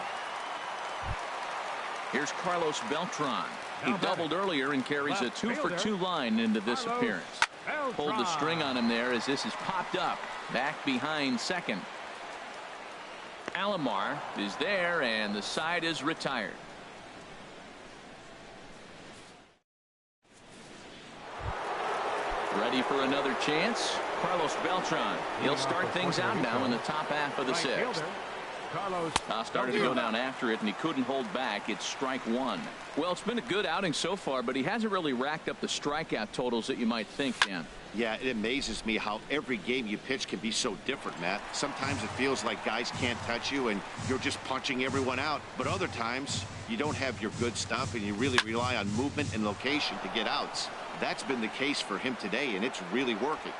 Speaker 1: Here's Carlos Beltran. He doubled earlier and carries a 2 for 2 line into this appearance. Pulled the string on him there as this is popped up. Back behind second. Alomar is there, and the side is retired. Ready for another chance. Carlos Beltran. He'll start things out now in the top half of the 6th. Started to go down after it, and he couldn't hold back. It's strike 1. Well, it's been a good outing so far, but he hasn't really racked up the strikeout totals that you might think, Dan.
Speaker 2: Yeah, it amazes me how every game you pitch can be so different, Matt. Sometimes it feels like guys can't touch you and you're just punching everyone out. But other times you don't have your good stuff and you really rely on movement and location to get outs. That's been the case for him today, and it's really working.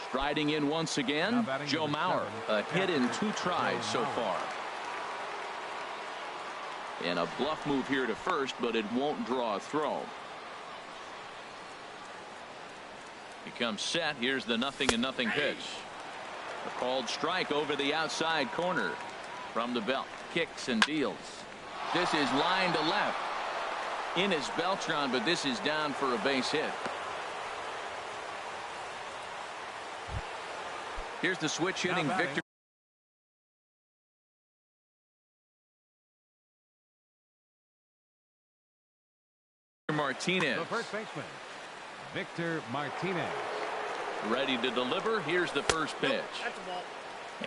Speaker 1: Striding in once again, Joe Mauer. A hit in 2 tries so far. And a bluff move here to first, but it won't draw a throw. He comes set. Here's the 0-0 pitch. A called strike over the outside corner from the belt. Kicks and deals. This is line to left. In is Beltran, but this is down for a base hit. Here's the switch hitting Victor Martinez.
Speaker 3: The first baseman, Victor Martinez.
Speaker 1: Ready to deliver. Here's the first pitch.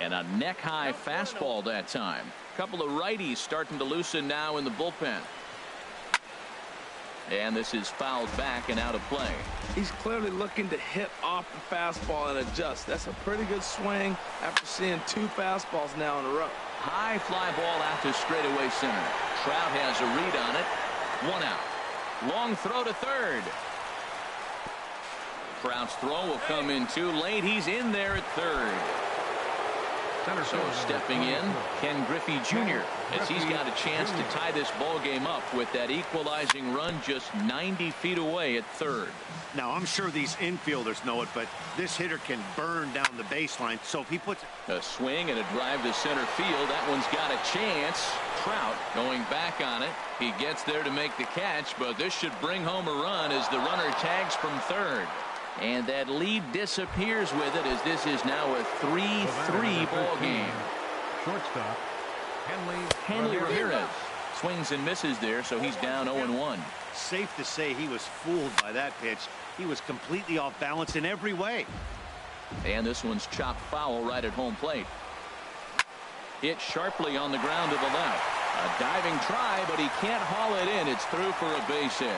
Speaker 1: And a neck-high fastball that time. Couple of righties starting to loosen now in the bullpen. And this is fouled back and out of play.
Speaker 4: He's clearly looking to hit off the fastball and adjust. That's a pretty good swing after seeing 2 fastballs now in a row.
Speaker 1: High fly ball out to straightaway center. Trout has a read on it. 1 out. Long throw to third. Trout's throw will come in too late. He's in there at third. So stepping in, Ken Griffey Jr. as he's got a chance to tie this ball game up with that equalizing run just 90 feet away at third.
Speaker 2: Now, I'm sure these infielders know it, but this hitter can burn down the baseline. So if he puts
Speaker 1: a swing and a drive to center field, that one's got a chance. Trout going back on it. He gets there to make the catch, but this should bring home a run as the runner tags from third. And that lead disappears with it as this is now a 3-3 ball game.
Speaker 3: Shortstop,
Speaker 1: Hanley Ramirez swings and misses there, so he's down 0-1.
Speaker 2: Safe to say he was fooled by that pitch. He was completely off balance in every way.
Speaker 1: And this one's chopped foul right at home plate. Hit sharply on the ground to the left. A diving try, but he can't haul it in. It's through for a base hit.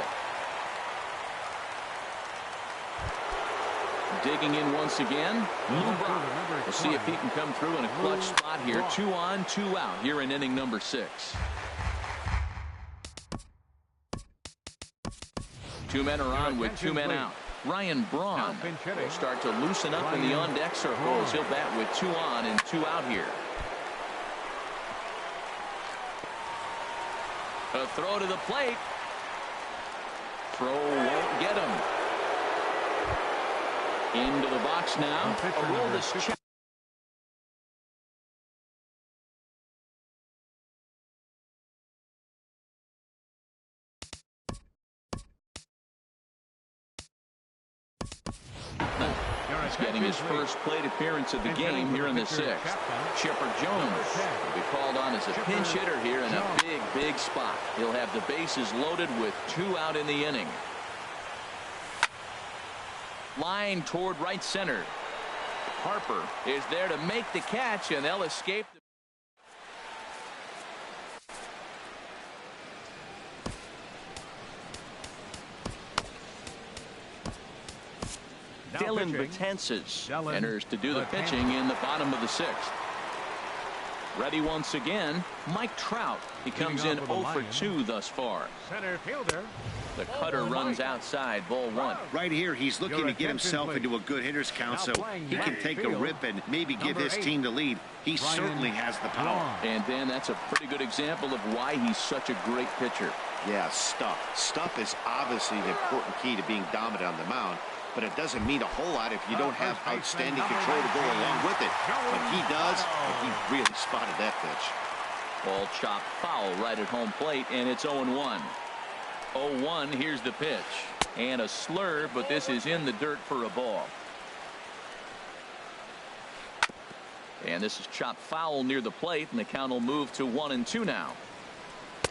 Speaker 1: Digging in once again. We'll see if he can come through in a clutch spot here. 2 on, 2 out here in inning number 6. 2 men are on with 2 men out. Ryan Braun will start to loosen up in the on-deck circle as he'll bat with 2 on and 2 out here. A throw to the plate. Throw won't get him. Into the box now. A roll this check. He's getting his first plate appearance of the game here in the 6th. Chipper Jones will be called on as a pinch hitter here in a big spot. He'll have the bases loaded with 2 out in the inning. Line toward right center. Harper is there to make the catch, and they'll escape. Dylan
Speaker 3: pitching,
Speaker 1: Betances
Speaker 3: Dylan
Speaker 1: enters to do the
Speaker 3: Betances.
Speaker 1: pitching in the bottom of the 6th. Ready once again, Mike Trout. He comes in 0 for 2 thus far.
Speaker 3: Center fielder.
Speaker 1: The cutter runs outside, ball 1.
Speaker 2: Right here, he's looking
Speaker 3: Your
Speaker 2: to get
Speaker 3: attention,
Speaker 2: himself
Speaker 3: please.
Speaker 2: into a good hitter's count, so
Speaker 3: Now playing
Speaker 2: he can
Speaker 3: right
Speaker 2: take a
Speaker 3: field,
Speaker 2: rip and maybe give
Speaker 3: number
Speaker 2: his
Speaker 3: 8,
Speaker 2: team the lead. He
Speaker 3: Brian
Speaker 2: certainly has the power.
Speaker 3: Long.
Speaker 1: And Dan, that's a pretty good example of why he's such a great pitcher.
Speaker 2: Yeah, stuff. Stuff is obviously the important key to being dominant on the mound, but it doesn't mean a whole lot if you don't have outstanding control to go along with it. But he does, and he really spotted that pitch.
Speaker 1: Ball chopped foul right at home plate, and it's 0-1. 0-1, here's the pitch. And a slurve, but this is in the dirt for a ball. And this is chopped foul near the plate, and the count will move to 1-2 now.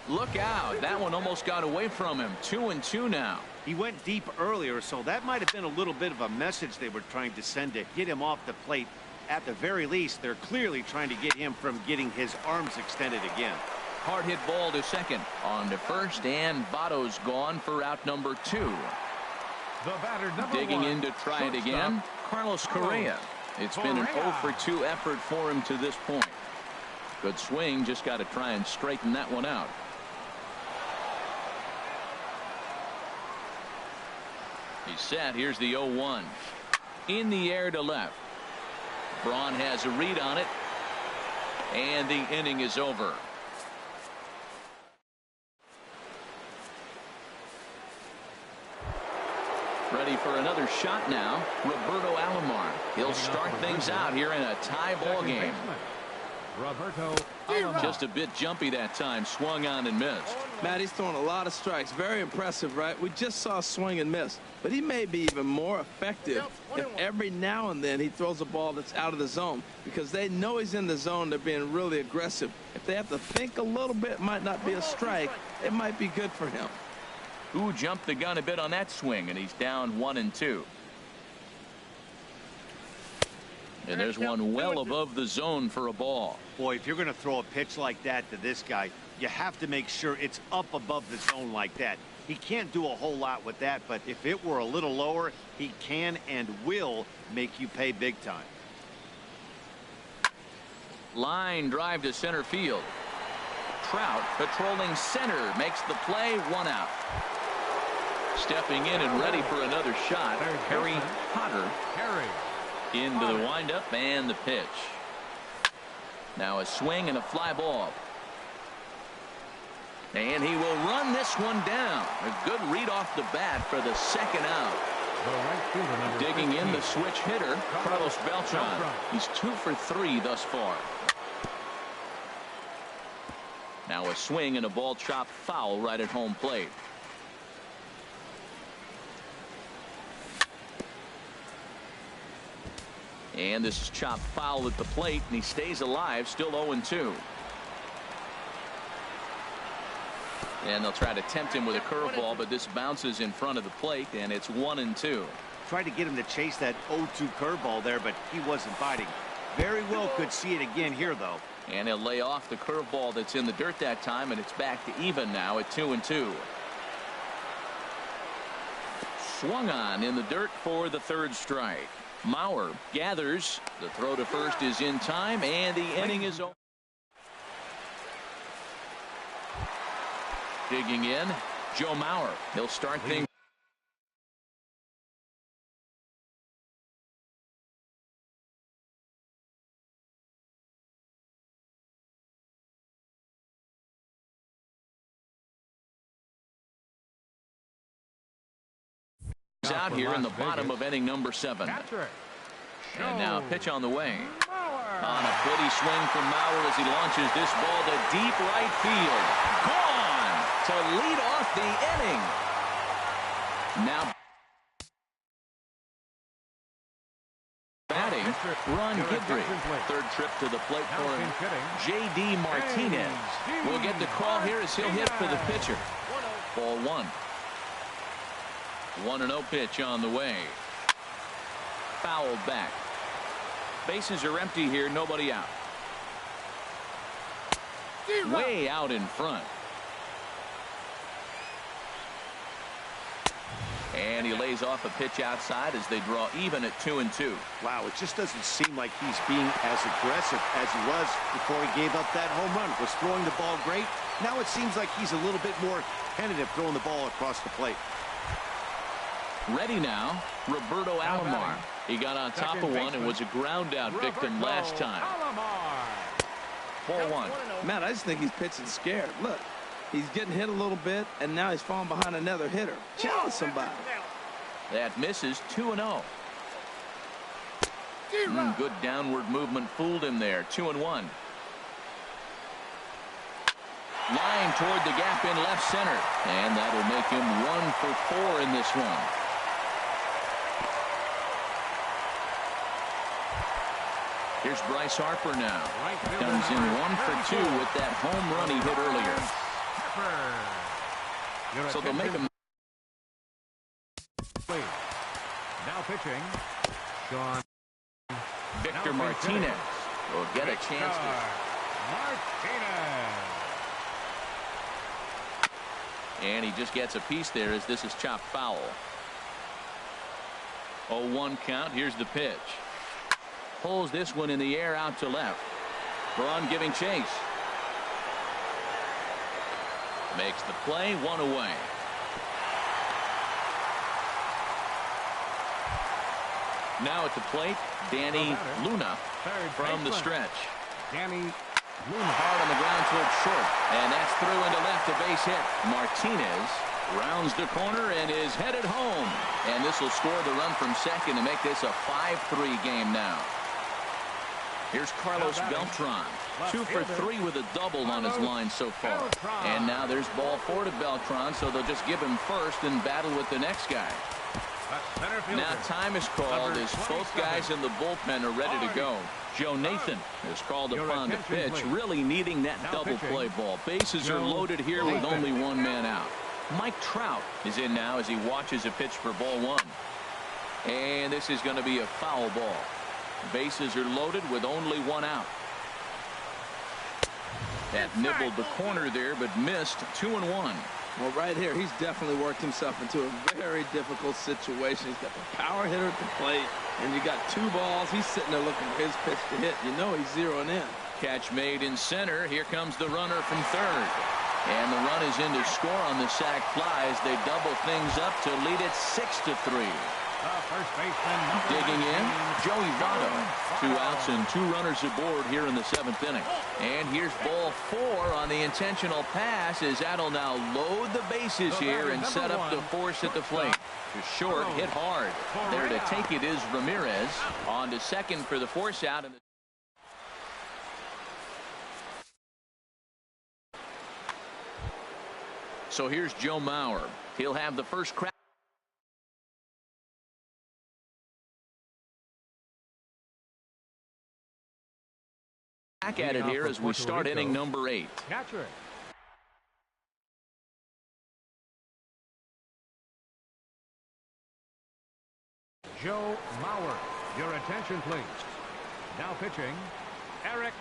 Speaker 1: Look out. That one almost got away from him. 2-2 now.
Speaker 2: He went deep earlier, so that might have been a little bit of a message they were trying to send to get him off the plate. At the very least, they're clearly trying to get him from getting his arms extended again.
Speaker 1: Hard hit ball to second. On to first, and Votto's gone for out number 2.
Speaker 3: The batter, number
Speaker 1: Digging
Speaker 3: 1,
Speaker 1: in to try it again, Carlos Correa. It's been an 0 for 2 effort for him to this point. Good swing, just got to try and straighten that one out. He's set. Here's the 0-1. In the air to left. Braun has a read on it, and the inning is over. Ready for another shot now, Roberto Alomar. He'll start things out here in a tie ball game.
Speaker 3: Roberto Alomar.
Speaker 1: Just a bit jumpy that time, swung on and missed.
Speaker 4: Matt, he's throwing a lot of strikes. Very impressive, right? We just saw swing and miss, but he may be even more effective if every now and then he throws a ball that's out of the zone, because they know he's in the zone. They're being really aggressive. If they have to think a little bit, it might not be a strike. It might be good for him.
Speaker 1: Who jumped the gun a bit on that swing, and he's down 1-2. And there's one well above the zone for a ball.
Speaker 2: Boy, if you're going to throw a pitch like that to this guy, you have to make sure it's up above the zone like that. He can't do a whole lot with that, but if it were a little lower, he can and will make you pay big time.
Speaker 1: Line drive to center field. Trout patrolling center, makes the play, 1 out. Stepping in and ready for another shot, Harry Potter. Into the windup and the pitch. Now a swing and a fly ball. And he will run this one down. A good read off the bat for the second out. Digging in the switch hitter, Carlos Beltran. He's 2 for 3 thus far. Now a swing and a ball chopped foul right at home plate. And this is chopped foul at the plate, and he stays alive, still 0-2. And they'll try to tempt him with a curveball, but this bounces in front of the plate, and it's 1-2.
Speaker 2: Tried to get him to chase that 0-2 curveball there, but he wasn't biting. Very well could see it again here, though.
Speaker 1: And he'll lay off the curveball that's in the dirt that time, and it's back to even now at 2-2. Swung on in the dirt for the 3rd strike. Mauer gathers. The throw to first is in time, and the inning is over. Digging in, Joe Mauer. He'll start things out here in the bottom of inning number 7. And now pitch on the way. On a pretty swing from Mauer as he launches this ball to deep right field. Gone to lead off the inning. Now batting, Ron Guidry. 3rd trip to the plate for him. J.D. Martinez will get the call here as he'll hit for the pitcher. Ball 1. 1-0 pitch on the way. Fouled back. Bases are empty here, nobody out. Way out in front. And he lays off a pitch outside as they draw even at 2-2.
Speaker 2: Wow, it just doesn't seem like he's being as aggressive as he was before he gave up that home run. Was throwing the ball great. Now it seems like he's a little bit more tentative throwing the ball across the plate.
Speaker 1: Ready now, Roberto Alomar. He got on top of one and was a ground out victim last time. Ball one.
Speaker 4: Matt, I just think he's pitching scared. Look, he's getting hit a little bit, and now he's falling behind another hitter. Challenge somebody.
Speaker 1: That misses. 2-0. Good downward movement fooled him there. 2-1. Line toward the gap in left center. And that'll make him 1 for 4 in this one. Here's Bryce Harper now. Comes in 1 for 2 with that home run he hit earlier. So they'll make him.
Speaker 3: Now pitching. Sean.
Speaker 1: Victor Martinez will get a chance to.
Speaker 3: Martinez.
Speaker 1: And he just gets a piece there as this is chopped foul. 0-1 count. Here's the pitch. Pulls this one in the air out to left. Braun giving chase. Makes the play. 1 away. Now at the plate, Danny Luna from the stretch.
Speaker 3: Danny Luna.
Speaker 1: Hard on the ground towards short. And that's through into left, a base hit. Martinez rounds the corner and is headed home. And this will score the run from second to make this a 5-3 game now. Here's Carlos Beltran. 2 for 3 with a double on his line so far. And now there's ball 4 to Beltran, so they'll just give him first and battle with the next guy. Now time is called as both guys in the bullpen are ready to go. Joe Nathan is called upon to pitch, really needing that double play ball. Bases are loaded here with only one man out. Mike Trout is in now as he watches a pitch for ball 1. And this is going to be a foul ball. Bases are loaded with only one out. That nibbled the corner there but missed. 2-1.
Speaker 4: Well, right here, he's definitely worked himself into a very difficult situation. He's got the power hitter at the plate, and you got 2 balls. He's sitting there looking for his pitch to hit. You know he's zeroing in.
Speaker 1: Catch made in center. Here comes the runner from third. And the run is in to score on the sac fly as they double things up to lead it 6-3.
Speaker 3: First baseman.
Speaker 1: Digging in, Joey Votto. 2 outs and 2 runners aboard here in the 7th inning. And here's ball 4 on the intentional pass as that'll now load the bases here and set up the force at the plate. To short, hit hard. There to take it is Ramirez. On to second for the force out. So here's Joe Mauer. He'll have the first crack. Back at it here as we start inning number 8.
Speaker 3: Catcher. Joe Mauer. Your attention, please. Now pitching, Eric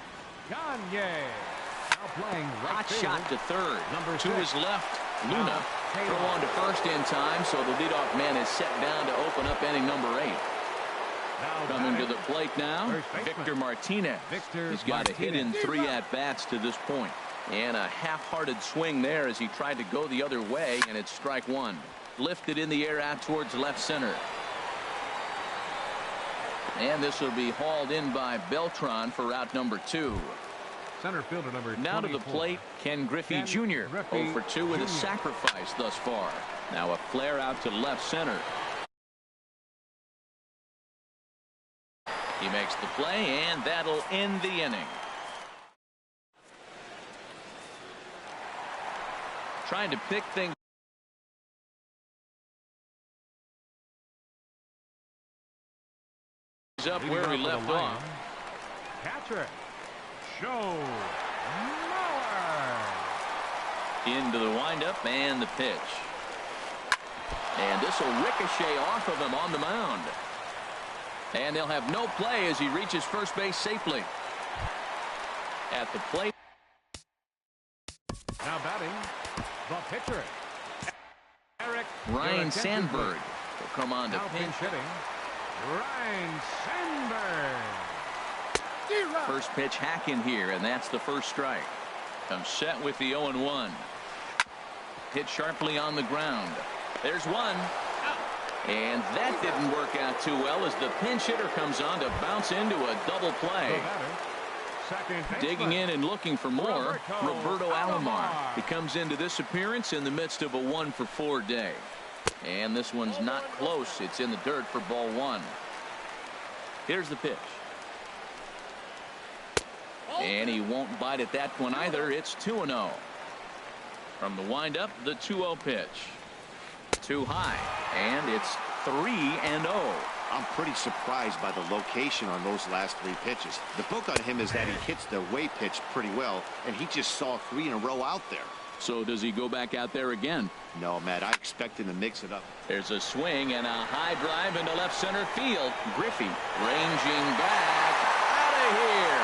Speaker 3: Gagne. Now playing right
Speaker 1: Hot
Speaker 3: field.
Speaker 1: shot to third.
Speaker 3: Number
Speaker 1: to
Speaker 3: 6.
Speaker 1: his left. Luna. Throw on to first in time, so the leadoff man is set down to open up inning number 8. Coming to the plate now, Victor Martinez. He's got a hit in 3 at-bats to this point. And a half-hearted swing there as he tried to go the other way, and it's strike 1. Lifted in the air out towards left center. And this will be hauled in by Beltran for route number 2.
Speaker 3: Center fielder number 24.
Speaker 1: Now to the plate, Ken Griffey Jr. 0 for 2 with a sacrifice thus far. Now a flare out to left center. He makes the play, and that'll end the inning. Trying to pick things up where we left off.
Speaker 3: Catcher. Joe Mauer.
Speaker 1: Into the windup and the pitch. And this will ricochet off of him on the mound. And they'll have no play as he reaches first base safely. At the plate.
Speaker 3: Now batting, the pitcher, Eric
Speaker 1: Ryan Sandberg will come on to
Speaker 3: Now
Speaker 1: pinch.
Speaker 3: pinch hitting, Ryan Sandberg.
Speaker 1: First pitch hack in here, and that's the first strike. Comes set with the 0-1. Hit sharply on the ground. There's one. And that didn't work out too well as the pinch hitter comes on to bounce into a double play. Digging in and looking for more, Roberto Alomar. He comes into this appearance in the midst of a 1-for-4 day. And this one's not close. It's in the dirt for ball one. Here's the pitch. And he won't bite at that one either. It's 2-0. From the windup, the 2-0 pitch. Too high. And it's 3-0.
Speaker 2: I'm pretty surprised by the location on those last three pitches. The book on him is that he hits the way pitch pretty well, and he just saw 3 in a row out there.
Speaker 1: So does he go back out there again?
Speaker 2: No, Matt, I expect him to mix it up.
Speaker 1: There's a swing and a high drive into left center field. Griffey ranging back out of here.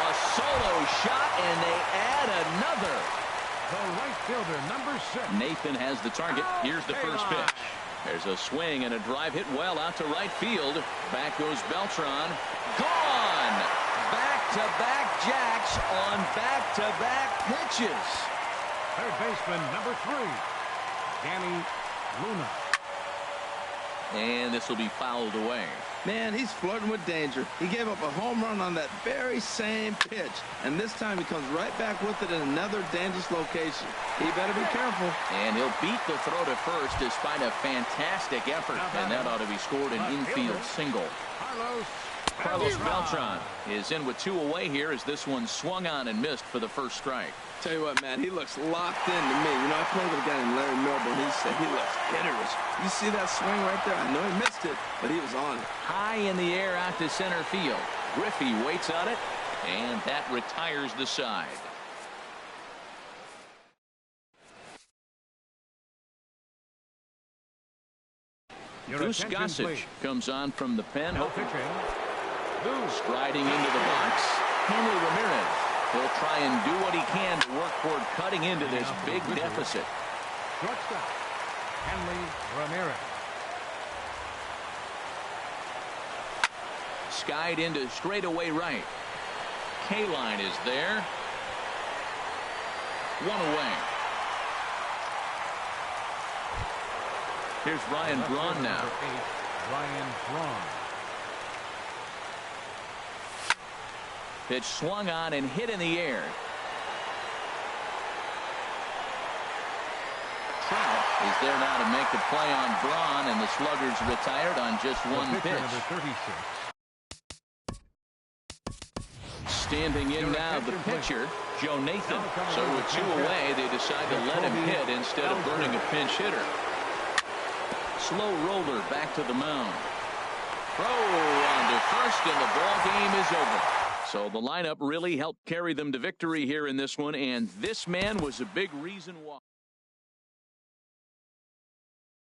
Speaker 1: A solo shot, and they add another.
Speaker 3: The right fielder, number 6.
Speaker 1: Nathan has the target. Here's the first pitch. There's a swing and a drive hit well out to right field. Back goes Beltran. Gone! Back-to-back jacks on back-to-back pitches.
Speaker 3: Third baseman, number 3, Danny Luna.
Speaker 1: And this will be fouled away.
Speaker 4: Man, he's flirting with danger. He gave up a home run on that very same pitch. And this time he comes right back with it in another dangerous location. He better be careful.
Speaker 1: And he'll beat the throw to first despite a fantastic effort. And that ought to be scored an infield single. Carlos Beltran is in with 2 away here as this one swung on and missed for the first strike.
Speaker 4: Tell you what, man, he looks locked in to me. You know, I played with a guy named Larry Milburn. He said he looks hitters. You see that swing right there? I know he missed it, but he was on it.
Speaker 1: High in the air out to center field. Griffey waits on it, and that retires the side. Goose Gossage comes on from the pen. Striding into the box, Henry Ramirez. He'll try and do what he can to work toward cutting into this big deficit.
Speaker 3: Shortstop, Henry Ramirez.
Speaker 1: Skied into straightaway right. K-line is there. 1 away. Here's Ryan Braun now.
Speaker 3: Ryan Braun.
Speaker 1: Pitch swung on and hit in the air. Trout is there now to make the play on Braun, and the Sluggers retired on just 1 pitch.
Speaker 3: Number 36.
Speaker 1: Standing in now the pitcher, Joe Nathan. So with 2 away, they decide to let him hit instead of burning a pinch hitter. Slow roller back to the mound. Throw on to first, and the ball game is over. So the lineup really helped carry them to victory here in this one, and this man was a big reason why.